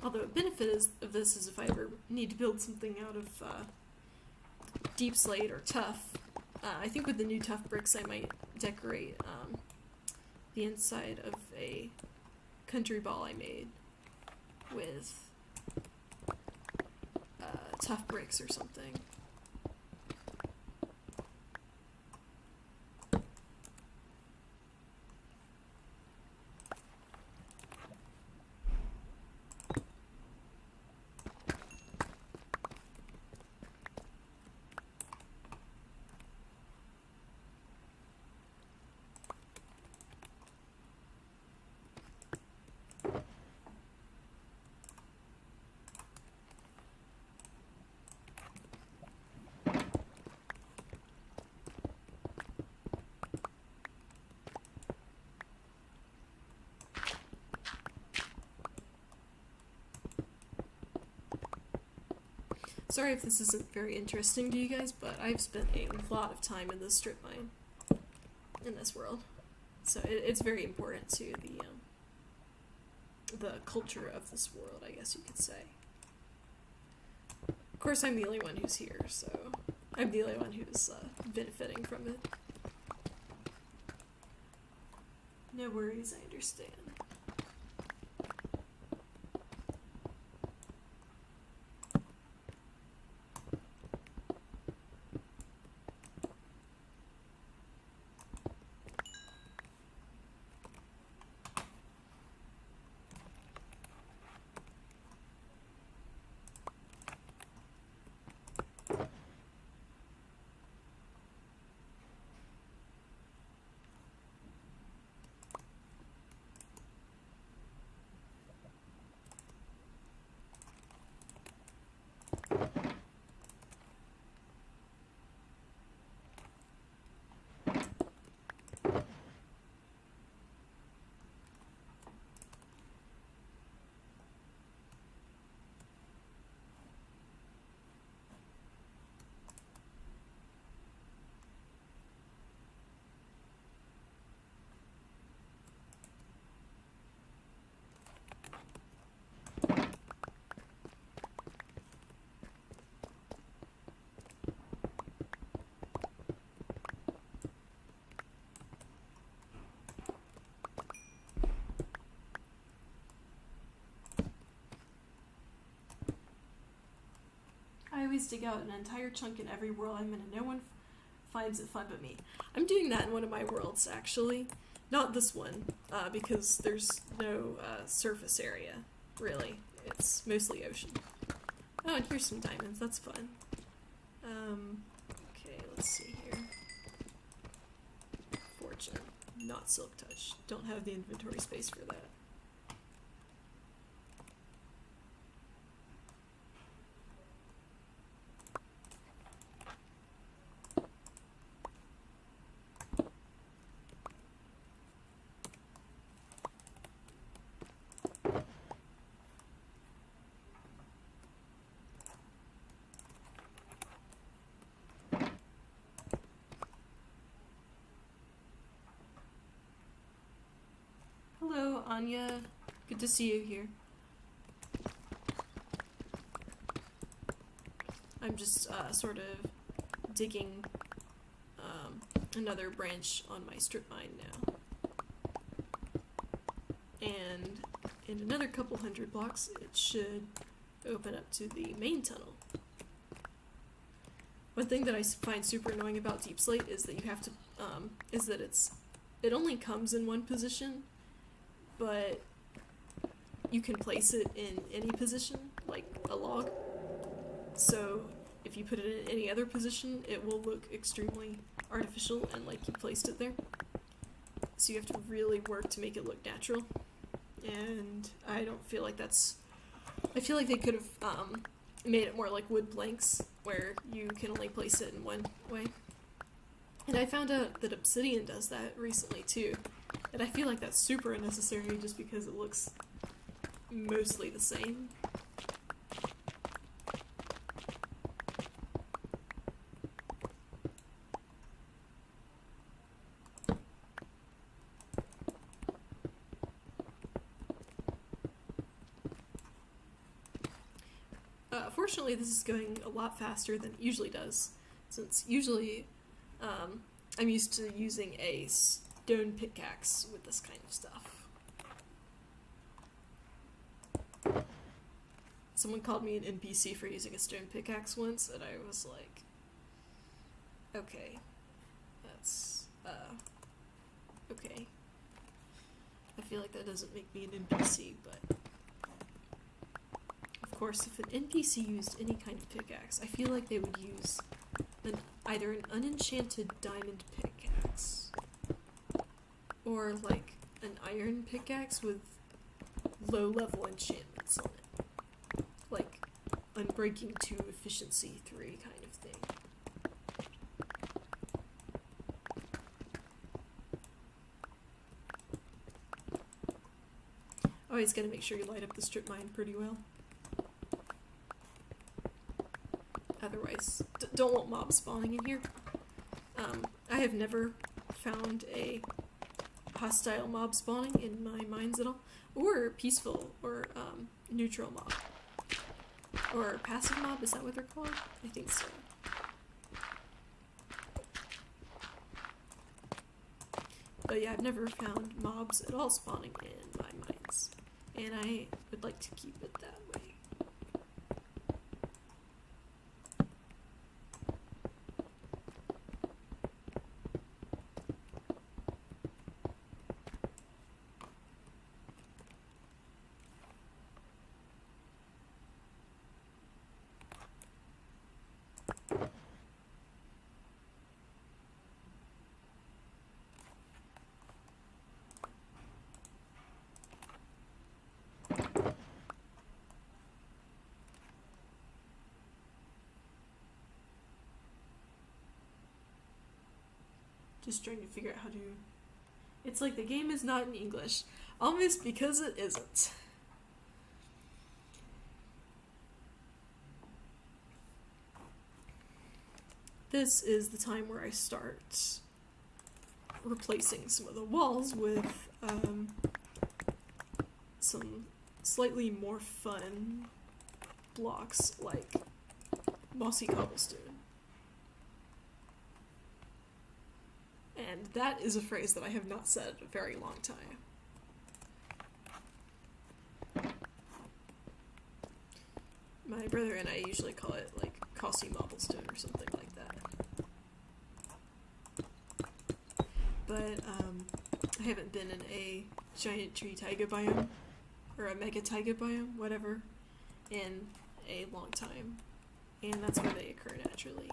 Although a benefit of this is if I ever need to build something out of deep slate or tuff, I think with the new tuff bricks I might decorate the inside of a country ball I made with tough bricks or something. Sorry if this isn't very interesting to you guys, but I've spent a lot of time in this strip mine in this world, so it's very important to the culture of this world, I guess you could say. Of course, I'm the only one who's here, so I'm the only one who's benefiting from it. No worries, I understand. always dig out an entire chunk in every world I'm in, and no one finds it fun but me. I'm doing that in one of my worlds, actually. Not this one, because there's no surface area, really. It's mostly ocean. Oh, and here's some diamonds. That's fun. Okay, let's see here. Fortune. Not Silk Touch. Don't have the inventory space for that. Hello, Anya. Good to see you here. I'm just sort of digging another branch on my strip mine now. And in another couple hundred blocks, it should open up to the main tunnel. One thing that I find super annoying about Deep Slate is that you have to, is that it only comes in one position, but you can place it in any position, like a log. So if you put it in any other position, it will look extremely artificial and like you placed it there. So you have to really work to make it look natural. And I don't feel like that's... I feel like they could have made it more like wood planks, where you can only place it in one way. And I found out that Obsidian does that recently too. And I feel like that's super unnecessary just because it looks mostly the same. Fortunately, this is going a lot faster than it usually does, since usually I'm used to using a stone pickaxe with this kind of stuff. Someone called me an NPC for using a stone pickaxe once, and I was like, okay, that's, okay. I feel like that doesn't make me an NPC, but... Of course, if an NPC used any kind of pickaxe, I feel like they would use either an unenchanted diamond pickaxe or like an iron pickaxe with low-level enchantments on it. Like Unbreaking 2 Efficiency 3 kind of thing. Always gotta make sure you light up the strip mine pretty well. Otherwise, don't want mobs spawning in here. I have never found a hostile mob spawning in my mines at all. Or peaceful, or neutral mob. Or passive mob, is that what they're called? I think so. But yeah, I've never found mobs at all spawning in my mines. And I would like to keep it that way. Just trying to figure out how to... It's like the game is not in English. Almost because it isn't. This is the time where I start replacing some of the walls with some slightly more fun blocks like mossy cobblestone. And that is a phrase that I have not said in a very long time. My brother and I usually call it, like, cost you cobblestone or something like that. But I haven't been in a giant tree taiga biome, or a mega taiga biome, whatever, in a long time. And that's where they occur naturally.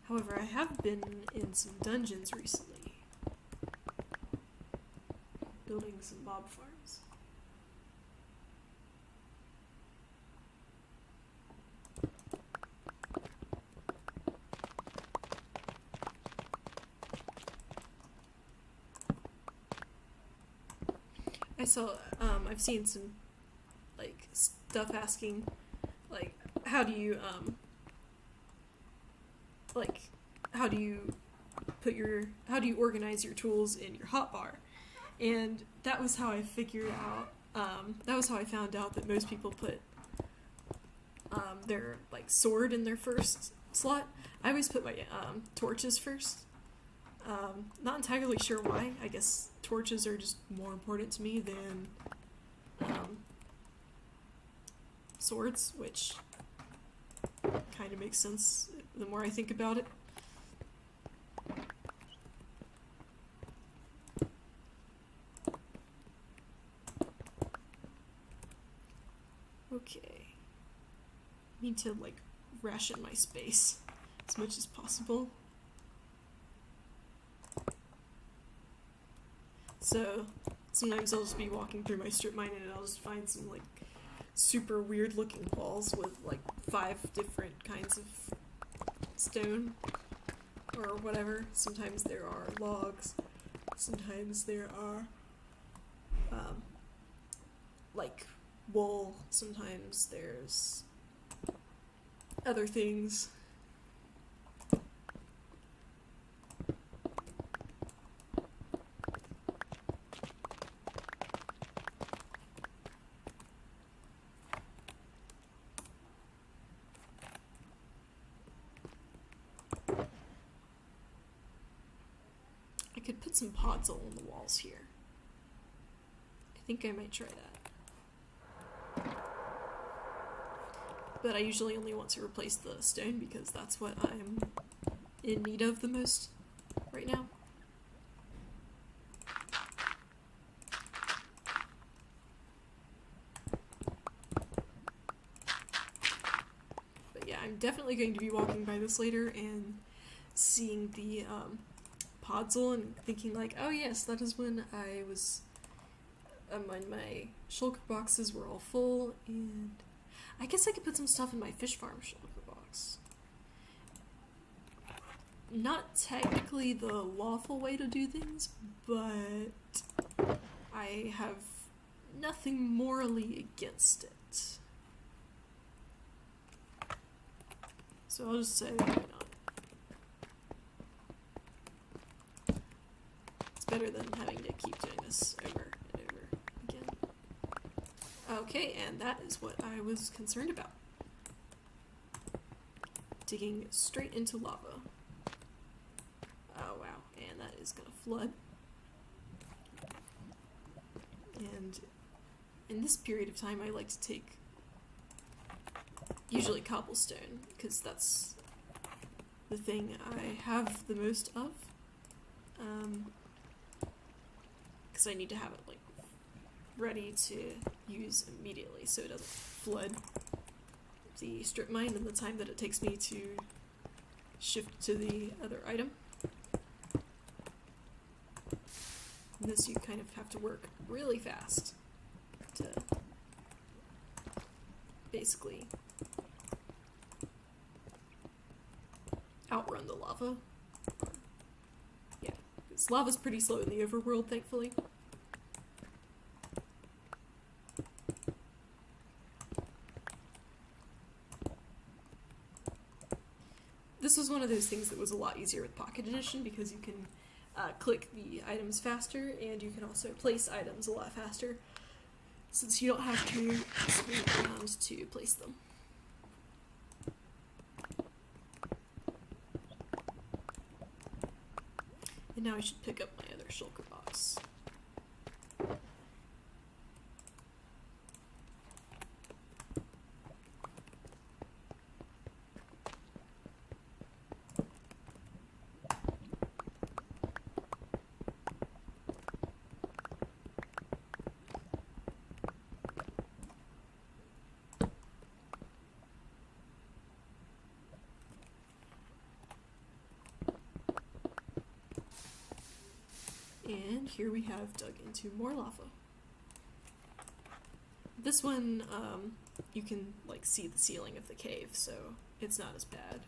However, I have been in some dungeons recently, building some mob farms. I've seen some, like, stuff asking, like, how do you organize your tools in your hotbar? And that was how I figured out, that was how I found out that most people put, their, like, sword in their first slot. I always put my, torches first. Not entirely sure why. I guess torches are just more important to me than swords, which kind of makes sense the more I think about it. Okay. I need to, like, ration my space as much as possible. So sometimes I'll just be walking through my strip mine and I'll just find some, like, super weird looking walls with, like, 5 different kinds of stone or whatever. Sometimes there are logs, sometimes there are like wool, sometimes there's other things. I could put some pods on the walls here. I think I might try that. But I usually only want to replace the stone because that's what I'm in need of the most right now. But yeah, I'm definitely going to be walking by this later and seeing the podzol and thinking like, oh yes, that is when I was when my shulker boxes were all full, and I guess I could put some stuff in my fish farm shulker box. Not technically the lawful way to do things, but I have nothing morally against it. So I'll just say, why not? It's better than having to keep doing this over and over again. Okay, and that is what I was concerned about. Digging straight into lava. Oh wow, and that is gonna flood. And in this period of time I like to take usually cobblestone, because that's the thing I have the most of. Because I need to have it like ready to use immediately so it doesn't flood the strip mine in the time that it takes me to shift to the other item. And this you kind of have to work really fast to basically outrun the lava. Yeah, because lava's pretty slow in the overworld, thankfully. This was one of those things that was a lot easier with Pocket Edition because you can click the items faster, and you can also place items a lot faster since you don't have to swing around to place them. And now I should pick up my other shulker box. And here we have dug into more lava. This one, you can like see the ceiling of the cave, so it's not as bad.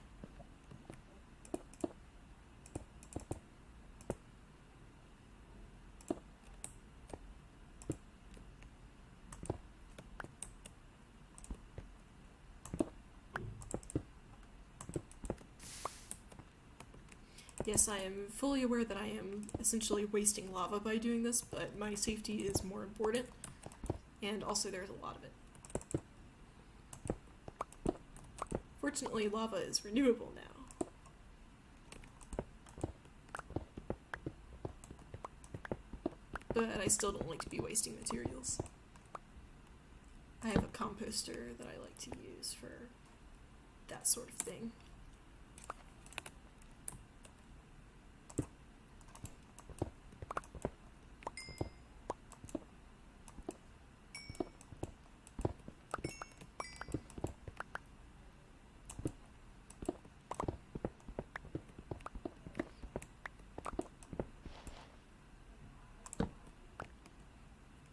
Yes, I am fully aware that I am essentially wasting lava by doing this, but my safety is more important, and also there's a lot of it. Fortunately, lava is renewable now. But I still don't like to be wasting materials. I have a composter that I like to use for that sort of thing.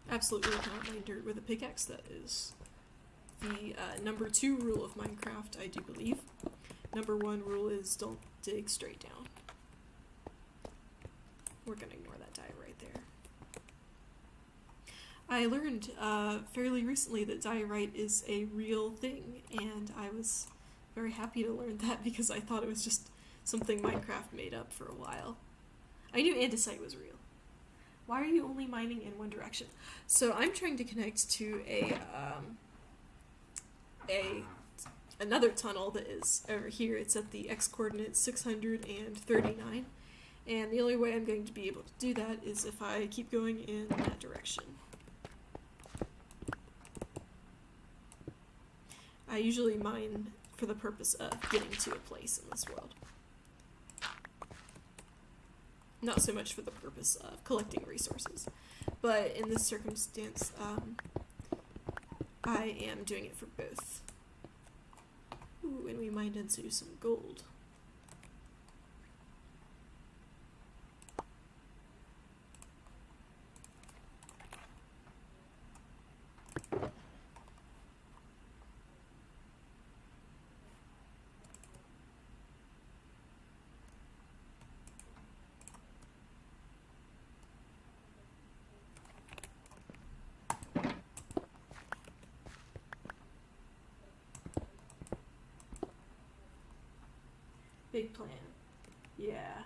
Absolutely cannot mine dirt with a pickaxe. That is the number 2 rule of Minecraft, I do believe. Number 1 rule is don't dig straight down. We're gonna ignore that die right there. I learned fairly recently that diorite is a real thing, and I was very happy to learn that because I thought it was just something Minecraft made up for a while. I knew andesite was real. Why are you only mining in one direction? So I'm trying to connect to another tunnel that is over here. It's at the x coordinate 639, and the only way I'm going to be able to do that is if I keep going in that direction. I usually mine for the purpose of getting to a place in this world. Not so much for the purpose of collecting resources, but in this circumstance, I am doing it for both. Ooh, and we mined into some gold. Big plan. Yeah.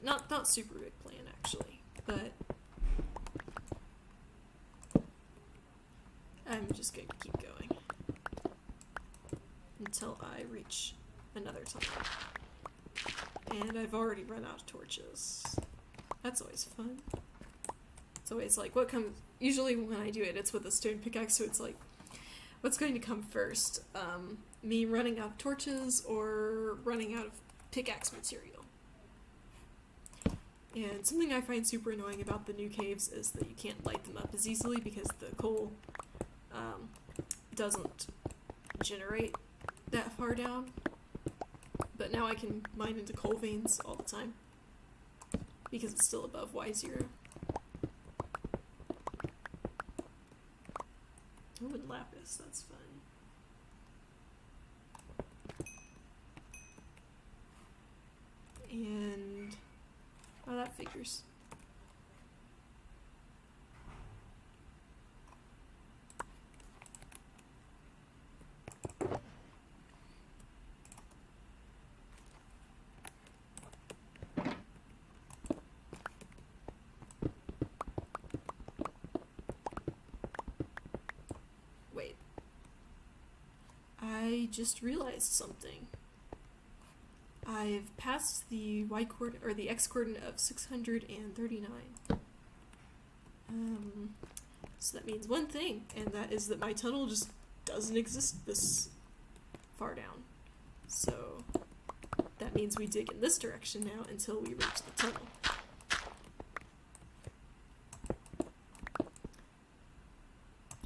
Not super big plan, actually, but I'm just going to keep going until I reach another tunnel. And I've already run out of torches. That's always fun. It's always like, what comes... Usually when I do it, it's with a stone pickaxe, so it's like, what's going to come first? Me running out of torches or running out of pickaxe material? And something I find super annoying about the new caves is that you can't light them up as easily because the coal doesn't generate that far down. But now I can mine into coal veins all the time because it's still above Y0. Oh, and lapis, that's fun. And oh, that figures. Wait. I just realized something. I've passed the y coordinate or the x coordinate of 639. So that means one thing, and that is that my tunnel just doesn't exist this far down. So that means we dig in this direction now until we reach the tunnel.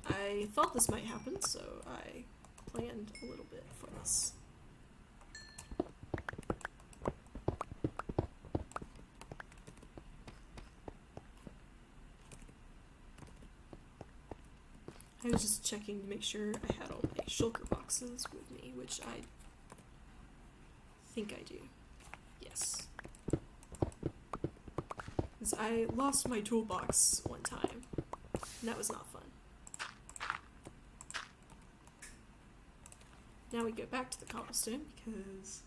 I thought this might happen, so I planned a little bit for this. I was just checking to make sure I had all my shulker boxes with me, which I think I do. Yes. Because I lost my toolbox one time, and that was not fun. Now we go back to the cobblestone because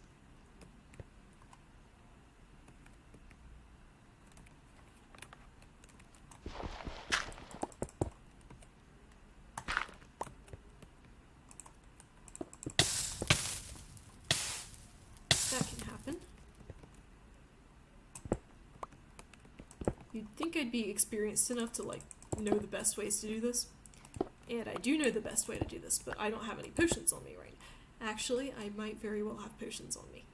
that can happen. You'd think I'd be experienced enough to like know the best ways to do this. And I do know the best way to do this, but I don't have any potions on me right now. Actually, I might very well have potions on me.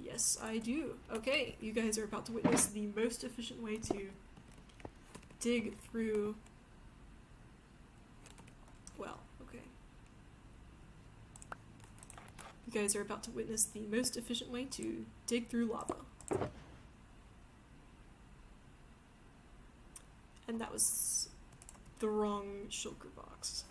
Yes, I do. Okay, you guys are about to witness the most efficient way to dig through... Well, okay. You guys are about to witness the most efficient way to dig through lava. And that was the wrong shulker box.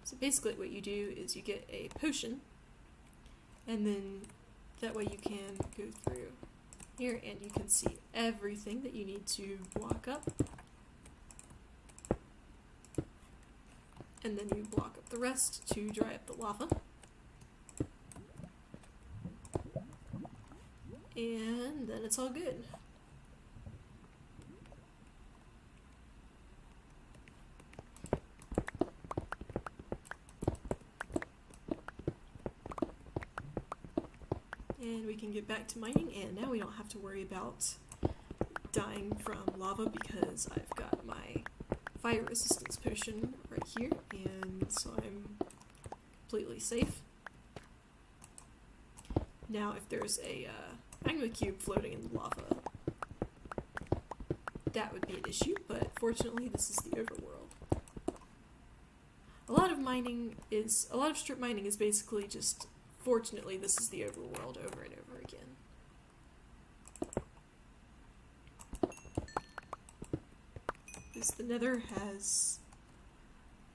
So basically what you do is you get a potion, and then that way you can go through here and you can see everything that you need to block up. And then you block up the rest to dry up the lava. And then it's all good. And we can get back to mining, and now we don't have to worry about dying from lava because I've got my fire resistance potion right here, and so I'm completely safe. Now if there's a magma cube floating in the lava, that would be an issue, but fortunately this is the overworld. A lot of strip mining is basically just, fortunately this is the overworld over and over again. Because the Nether has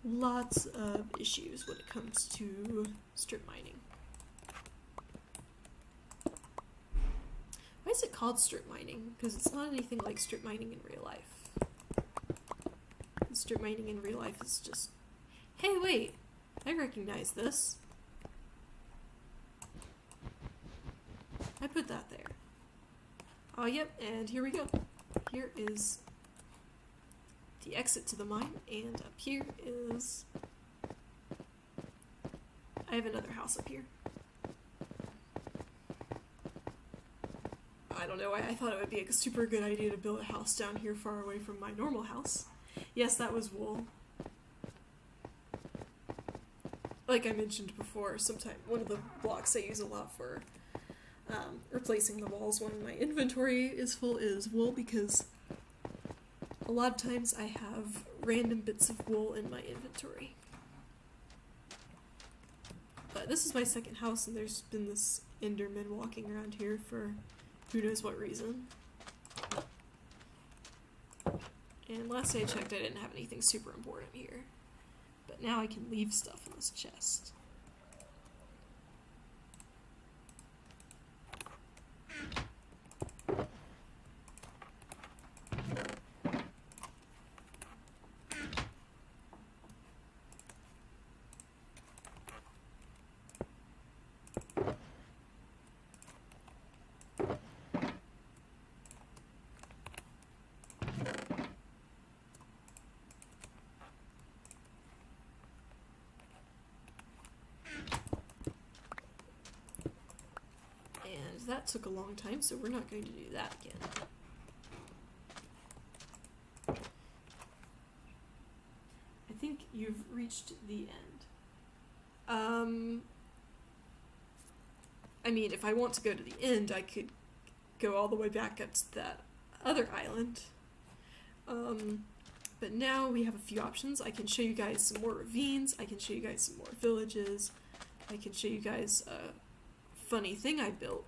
lots of issues when it comes to strip mining. Why is it called strip mining? Because it's not anything like strip mining in real life. Strip mining in real life is just, hey wait, I recognize this. I put that there. Oh yep, and here we go. Here is the exit to the mine, and up here is... I have another house up here. I don't know, I thought it would be a super good idea to build a house down here far away from my normal house. Yes, that was wool. Like I mentioned before, one of the blocks I use a lot for replacing the walls when my inventory is full is wool, because a lot of times I have random bits of wool in my inventory. But this is my second house, and there's been this Enderman walking around here for who knows what reason. And last I checked, I didn't have anything super important here. But now I can leave stuff in this chest. that took a long time, so we're not going to do that again. I think you've reached the end. I mean, if I want to go to the end, I could go all the way back up to that other island. But now we have a few options. I can show you guys some more ravines, I can show you guys some more villages, I can show you guys a funny thing I built.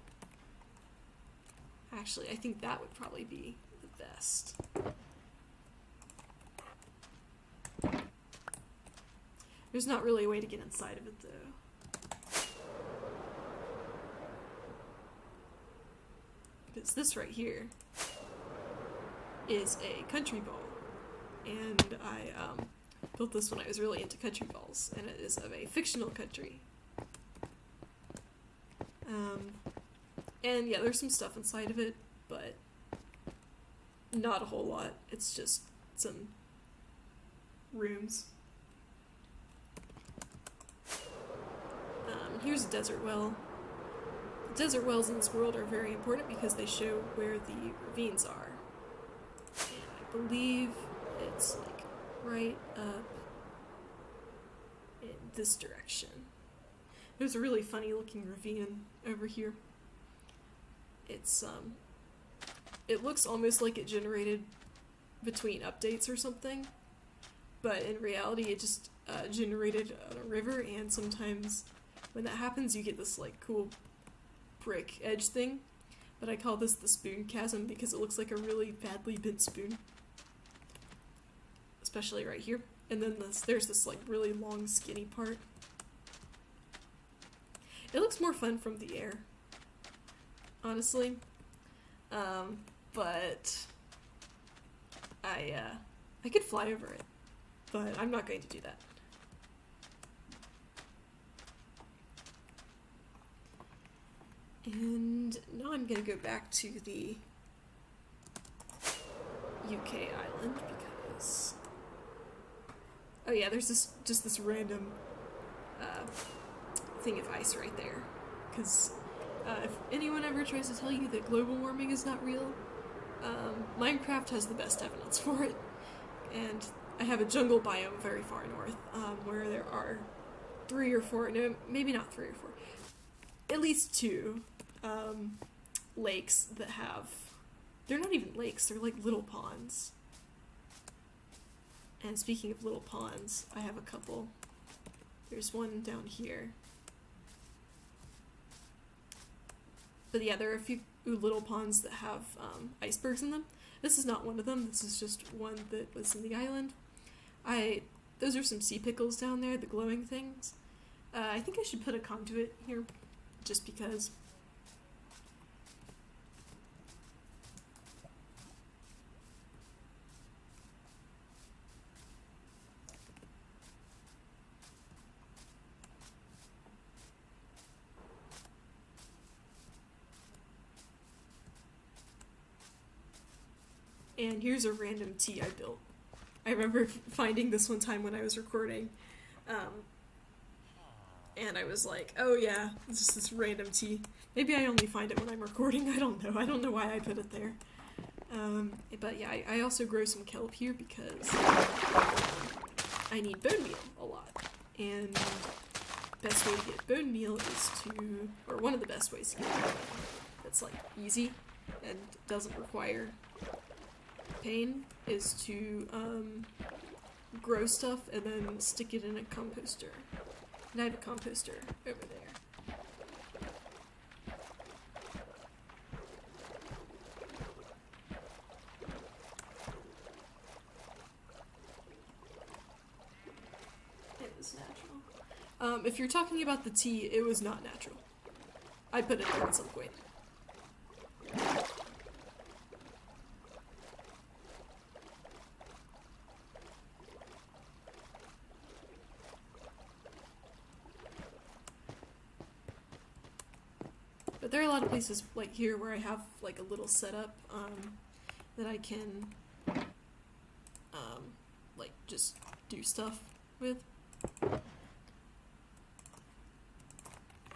Actually, I think that would probably be the best. There's not really a way to get inside of it, though. Because this right here is a country ball. And I built this when I was really into country balls, and it is of a fictional country. And yeah, there's some stuff inside of it, but not a whole lot. It's just some rooms. Here's a desert well. The desert wells in this world are very important because they show where the ravines are. And I believe it's like right up in this direction. There's a really funny looking ravine over here. It's it looks almost like it generated between updates or something, but in reality it just generated on a river, and sometimes when that happens you get this like cool brick edge thing. But I call this the spoon chasm because it looks like a really badly bent spoon. Especially right here. And then there's this like really long skinny part. It looks more fun from the air, honestly. But I could fly over it, but I'm not going to do that. And now I'm going to go back to the UK island because... Oh yeah, there's just this random thing of ice right there. Because if anyone ever tries to tell you that global warming is not real, Minecraft has the best evidence for it. And I have a jungle biome very far north, where there are 3 or 4, no, maybe not 3 or 4, at least 2 lakes that have, they're not even lakes, they're like little ponds. And speaking of little ponds, I have a couple. There's one down here. But yeah, there are a few little ponds that have icebergs in them. This is not one of them, this is just one that was in the island. Those are some sea pickles down there, the glowing things. I think I should put a conduit here, just because. And here's a random tea I built. I remember finding this one time when I was recording, and I was like, oh yeah, it's just this random tea. Maybe I only find it when I'm recording, I don't know. I don't know why I put it there. But yeah, I also grow some kelp here because I need bone meal a lot. And the best way to get bone meal is to, or one of the best ways to get bone meal that's like easy and doesn't require pain, is to grow stuff and then stick it in a composter. And I have a composter over there. It was natural. If you're talking about the tea, it was not natural. I put it there at some point. But there are a lot of places like here where I have like a little setup that I can like just do stuff with.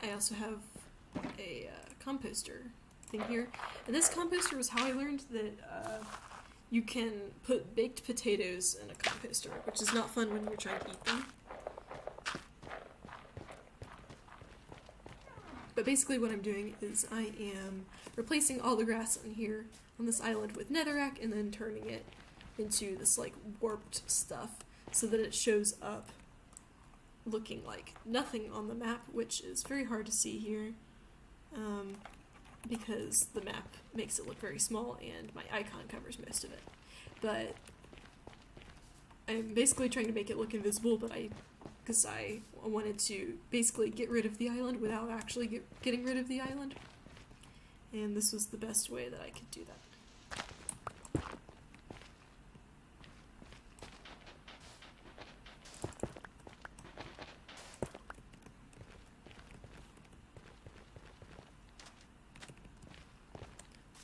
I also have a composter thing here. And this composter was how I learned that you can put baked potatoes in a composter, which is not fun when you're trying to eat them. But basically what I'm doing is I am replacing all the grass in here on this island with netherrack and then turning it into this like warped stuff so that it shows up looking like nothing on the map, which is very hard to see here because the map makes it look very small and my icon covers most of it. But I'm basically trying to make it look invisible, but because I wanted to basically get rid of the island without actually getting rid of the island. And this was the best way that I could do that.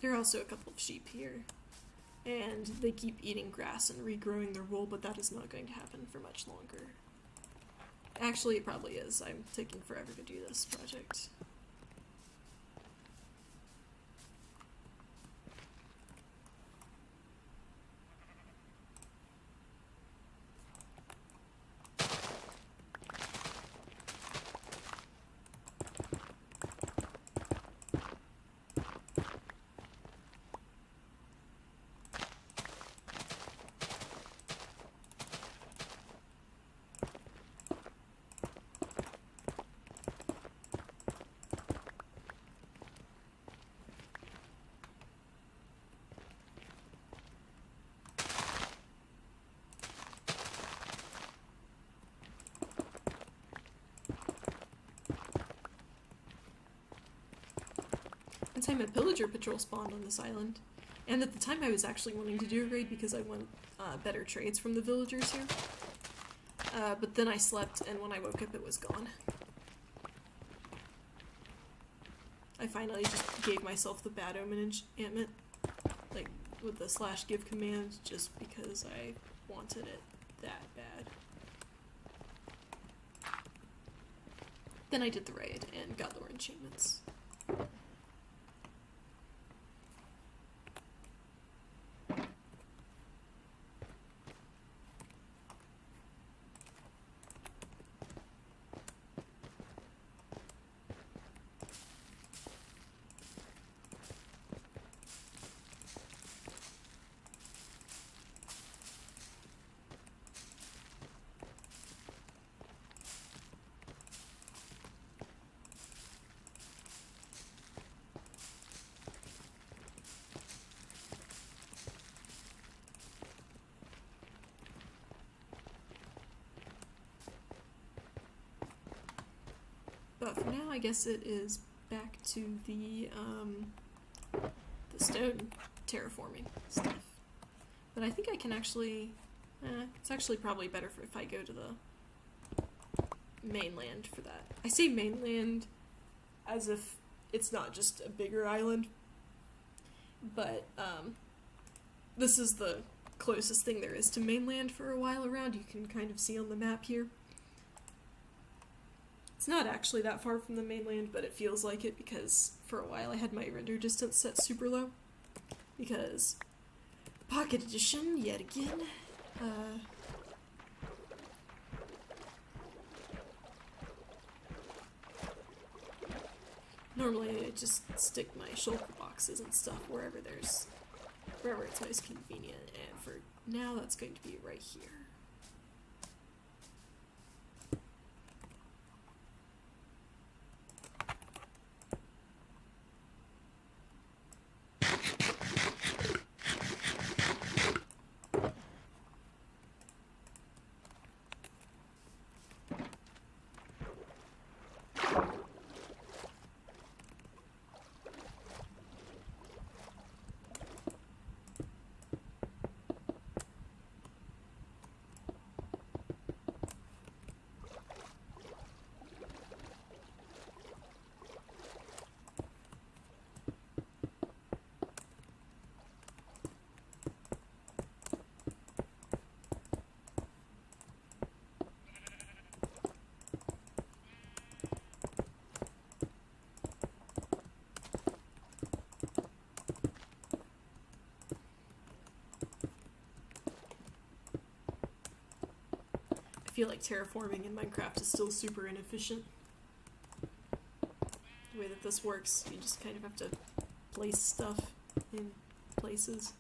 There are also a couple of sheep here, and they keep eating grass and regrowing their wool, but that is not going to happen for much longer. Actually, it probably is. I'm taking forever to do this project. Time a pillager patrol spawned on this island, and at the time I was actually wanting to do a raid because I want better trades from the villagers here, but then I slept and when I woke up it was gone. I finally just gave myself the bad omen enchantment, like with the /give command, just because I wanted it that bad. Then I did the raid and got lore enchantments. But for now, I guess it is back to the stone terraforming stuff. But I think I can actually, it's actually probably better if I go to the mainland for that. I say mainland as if it's not just a bigger island, but this is the closest thing there is to mainland for a while around. You can kind of see on the map here. It's not actually that far from the mainland, but it feels like it because for a while I had my render distance set super low. Because Pocket Edition, yet again, normally I just stick my shulker boxes and stuff wherever it's most convenient, and for now that's going to be right here. feel like terraforming in Minecraft is still super inefficient. The way that this works, you just kind of have to place stuff in places.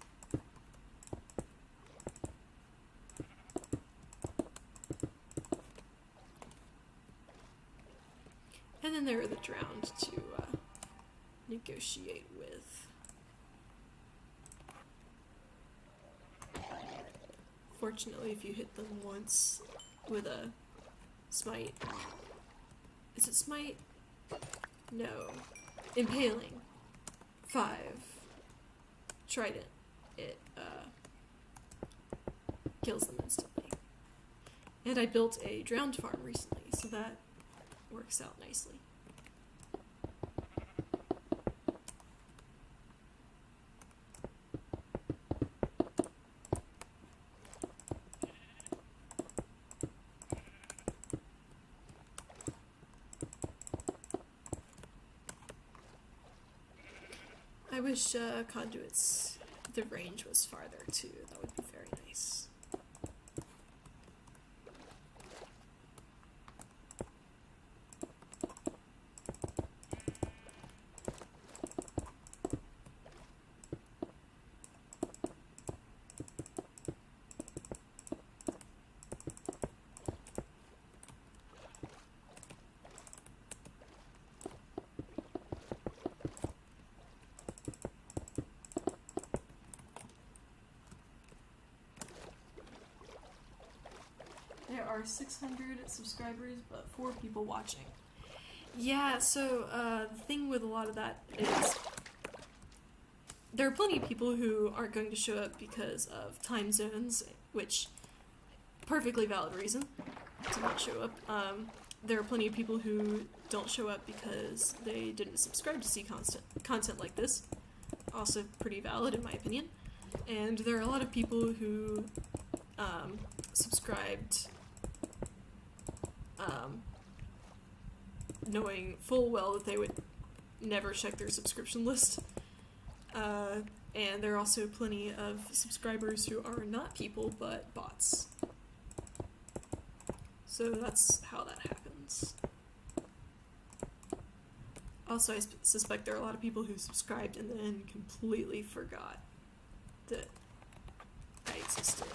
And then there are the drowned to negotiate with. Fortunately, if you hit them once with a smite... Is it smite? No. Impaling. 5. Trident. It kills them instantly. And I built a drowned farm recently, so that works out nicely. I wish conduits, the range was farther too. That would be very nice. There are 600 subscribers, but 4 people watching. Yeah, so the thing with a lot of that is there are plenty of people who aren't going to show up because of time zones, which perfectly valid reason to not show up. There are plenty of people who don't show up because they didn't subscribe to see content like this. Also pretty valid in my opinion. And there are a lot of people who subscribed knowing full well that they would never check their subscription list. And there are also plenty of subscribers who are not people, but bots. So that's how that happens. Also, I suspect there are a lot of people who subscribed and then completely forgot that I existed.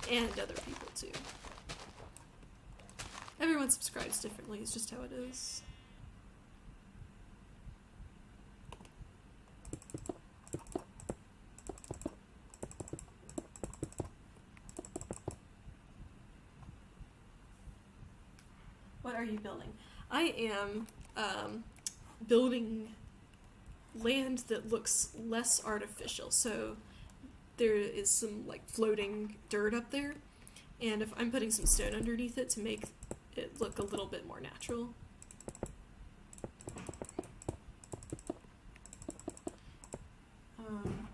And other people, too. Everyone subscribes differently, it's just how it is. What are you building? I am building land that looks less artificial. So there is some like floating dirt up there, and if I'm putting some stone underneath it to make it look a little bit more natural.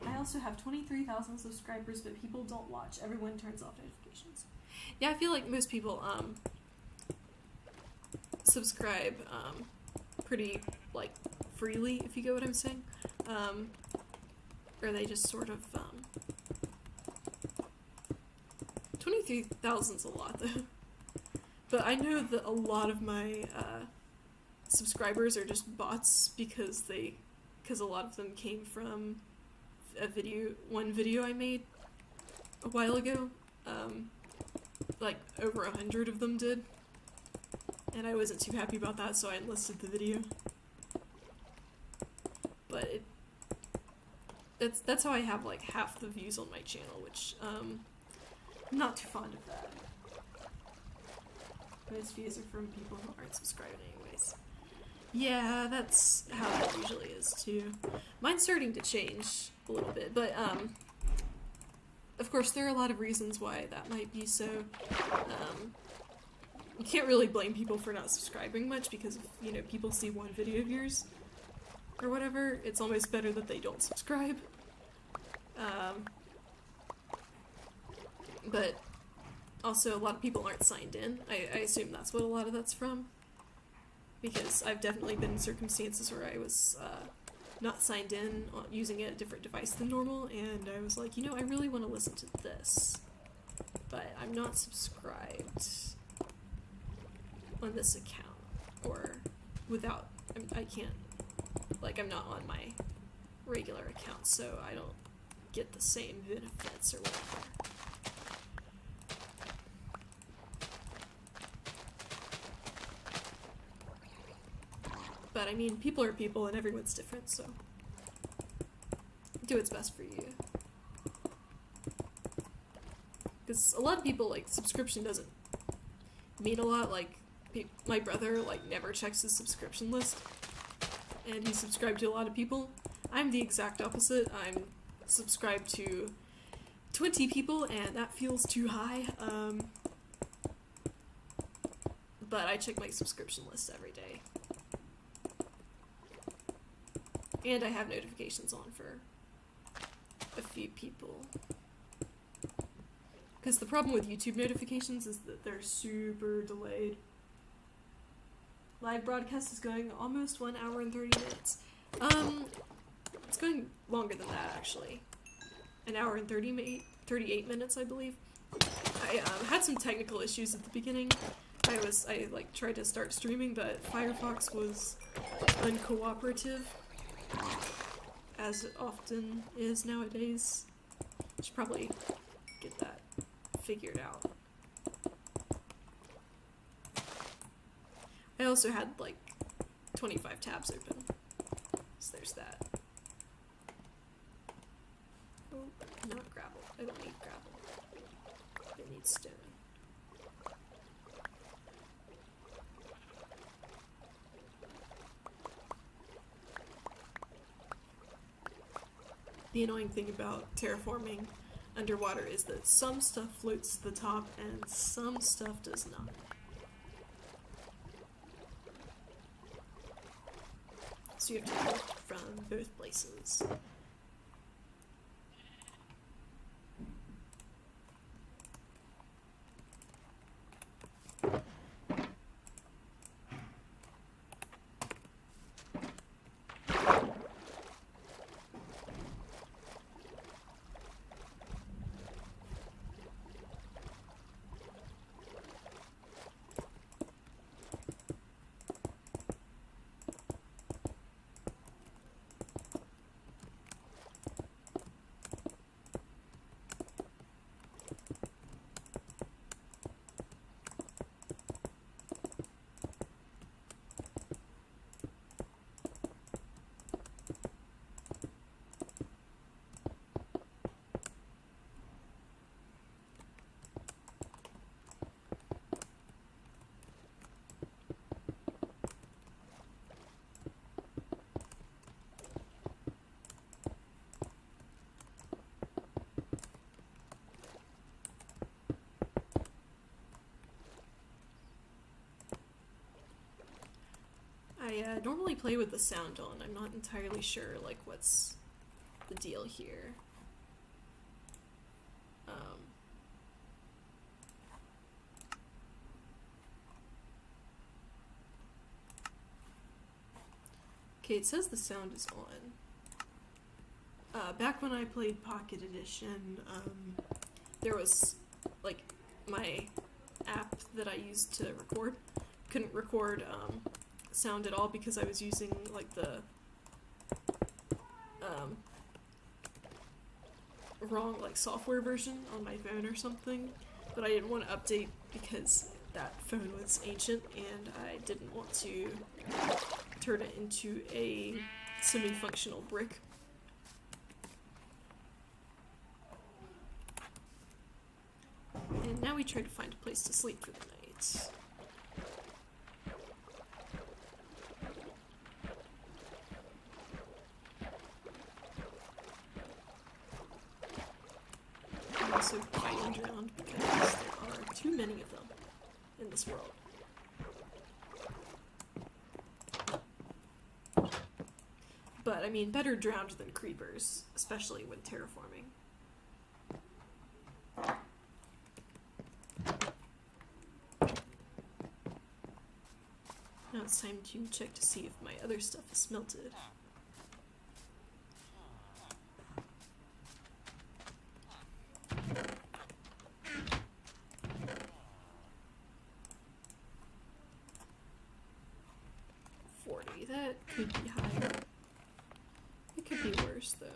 I also have 23,000 subscribers, but people don't watch. Everyone turns off notifications. Yeah, I feel like most people subscribe pretty like freely, if you get what I'm saying. Or they just sort of 23,000's a lot though. But I know that a lot of my subscribers are just bots because a lot of them came from one video I made a while ago. Like over 100 of them did. And I wasn't too happy about that, so I enlisted the video. But that's how I have like half the views on my channel, which I'm not too fond of that. Most views are from people who aren't subscribed anyways. Yeah, that's how that usually is too. Mine's starting to change a little bit, but of course there are a lot of reasons why that might be so. You can't really blame people for not subscribing much because if, you know, people see one video of yours or whatever, it's almost better that they don't subscribe. But also a lot of people aren't signed in. I assume that's what a lot of that's from. Because I've definitely been in circumstances where I was not signed in using a different device than normal, and I was like, you know, I really want to listen to this. but I'm not subscribed on this account, or without, I can't, like, I'm not on my regular account, so I don't get the same benefits or whatever. But I mean, people are people and everyone's different, so do what's best for you. Because a lot of people, like, subscription doesn't mean a lot. Like, my brother, like, never checks his subscription list, and he's subscribed to a lot of people. I'm the exact opposite. I'm subscribed to 20 people, and that feels too high. But I check my subscription list every day. And I have notifications on for a few people. Because the problem with YouTube notifications is that they're super delayed. Live broadcast is going almost 1 hour and 30 minutes. It's going longer than that, actually. 1 hour and 38 minutes, I believe. I had some technical issues at the beginning. I tried to start streaming, but Firefox was uncooperative, as it often is nowadays. Should probably get that figured out. I also had like 25 tabs open, so there's that. Oh, not gravel. I don't need gravel. I need stone. The annoying thing about terraforming underwater is that some stuff floats to the top and some stuff does not. So you have to look from both places. I normally play with the sound on. I'm not entirely sure, like, what's the deal here. Okay, it says the sound is on. Back when I played Pocket Edition, there was, like, my app that I used to record couldn't record, sound at all because I was using, like, the wrong, like, software version on my phone or something, but I didn't want to update because that phone was ancient and I didn't want to turn it into a semi-functional brick. And now we try to find a place to sleep for the night. Also fighting drowned because there are too many of them in this world. But, I mean, better drowned than creepers, especially when terraforming. Now it's time to check to see if my other stuff is smelted. that could be higher. It could be worse, though.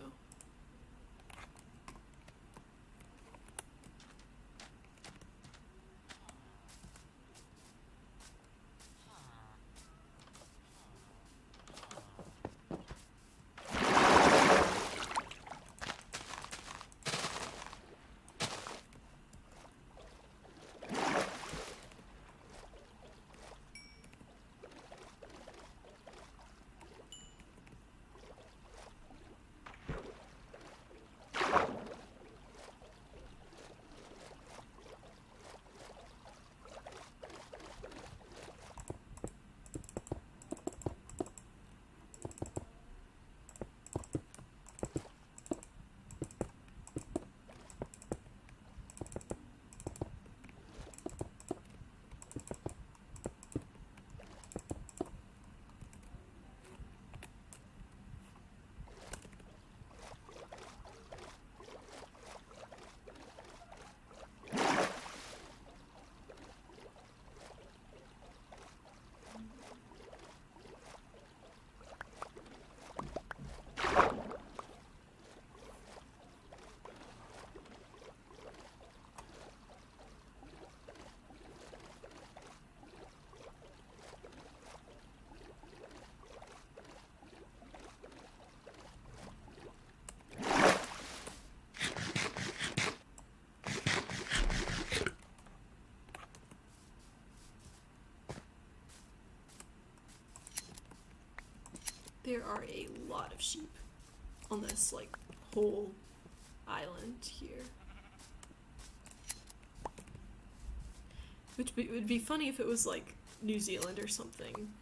There are a lot of sheep on this, like, whole island here. Which would be funny if it was, like, New Zealand or something.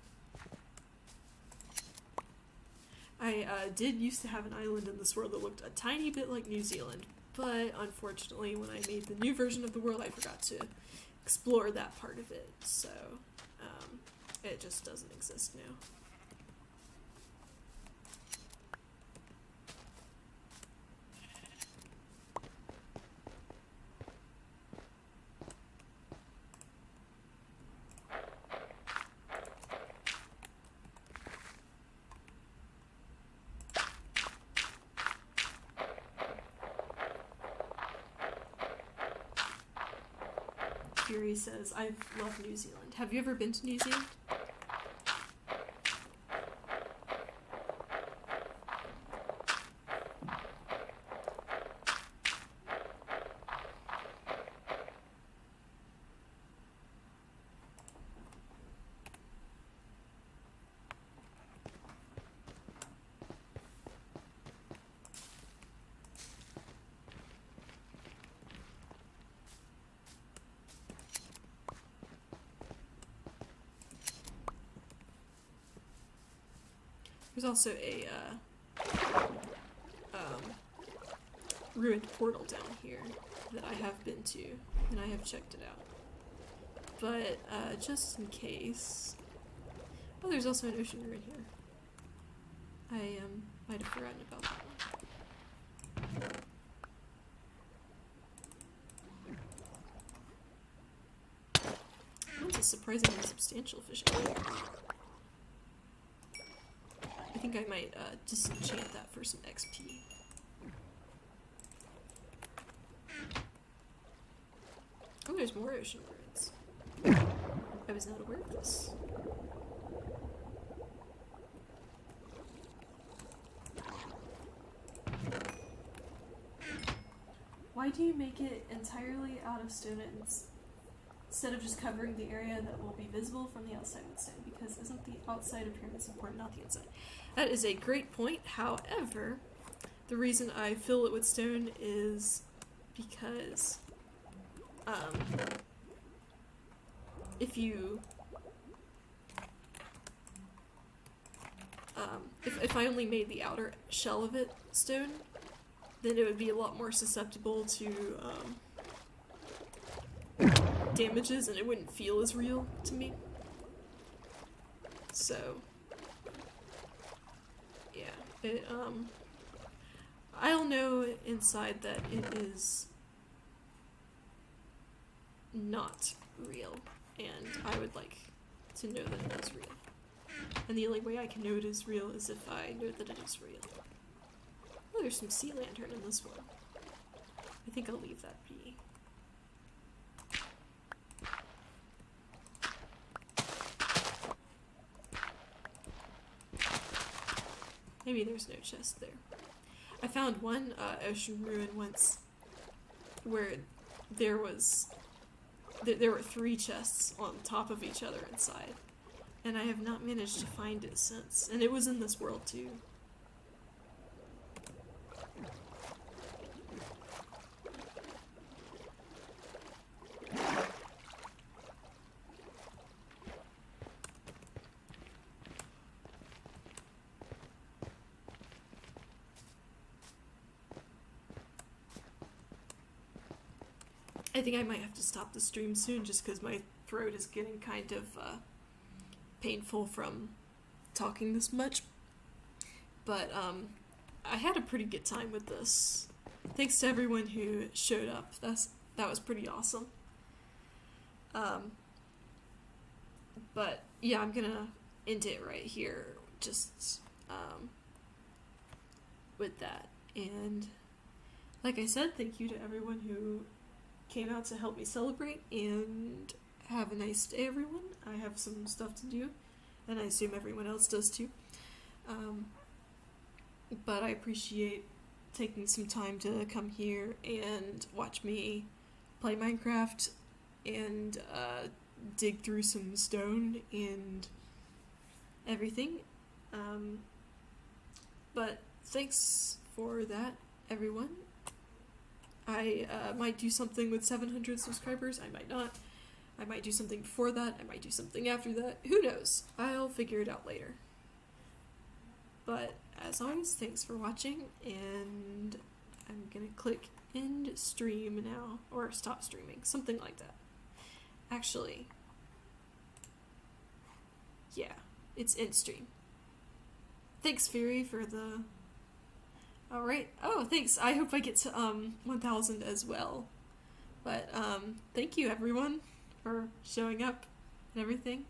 I did used to have an island in this world that looked a tiny bit like New Zealand, but unfortunately when I made the new version of the world I forgot to explore that part of it, so it just doesn't exist now. Fury says, I love New Zealand. Have you ever been to New Zealand? There's also a ruined portal down here that I have been to, and I have checked it out. But just in case... Oh, there's also an ocean ruin here. I might have forgotten about that one. That's a surprisingly substantial fishing area. I think I might disenchant that for some XP. Oh, there's more ocean ruins. I was not aware of this. Why do you make it entirely out of stone instead of just covering the area that will be visible from the outside with stone? Because isn't the outside appearance important, not the inside? That is a great point. However, the reason I fill it with stone is because if you if I only made the outer shell of it stone, then it would be a lot more susceptible to damages, and it wouldn't feel as real to me. So yeah, it I'll know inside that it is not real, and I would like to know that it is real. And the only way I can know it is real is if I know that it is real. Oh, there's some sea lantern in this one. I think I'll leave that be. Maybe there's no chest there. I found one ocean ruin once where there were 3 chests on top of each other inside. And I have not managed to find it since. And it was in this world too. I think I might have to stop the stream soon just because my throat is getting kind of painful from talking this much. But I had a pretty good time with this. Thanks to everyone who showed up. That was pretty awesome. But yeah, I'm gonna end it right here, just with that. And like I said, thank you to everyone who came out to help me celebrate, and have a nice day, everyone. I have some stuff to do, and I assume everyone else does too. But I appreciate taking some time to come here and watch me play Minecraft and dig through some stone and everything. But thanks for that, everyone. I might do something with 700 subscribers. I might not. I might do something before that. I might do something after that. Who knows? I'll figure it out later. But as always, thanks for watching, and I'm gonna click end stream now, or stop streaming, something like that. Actually, yeah, it's end stream. Thanks, Fury, for the... Alright. Oh, thanks. I hope I get to 1,000 as well. But thank you, everyone, for showing up and everything.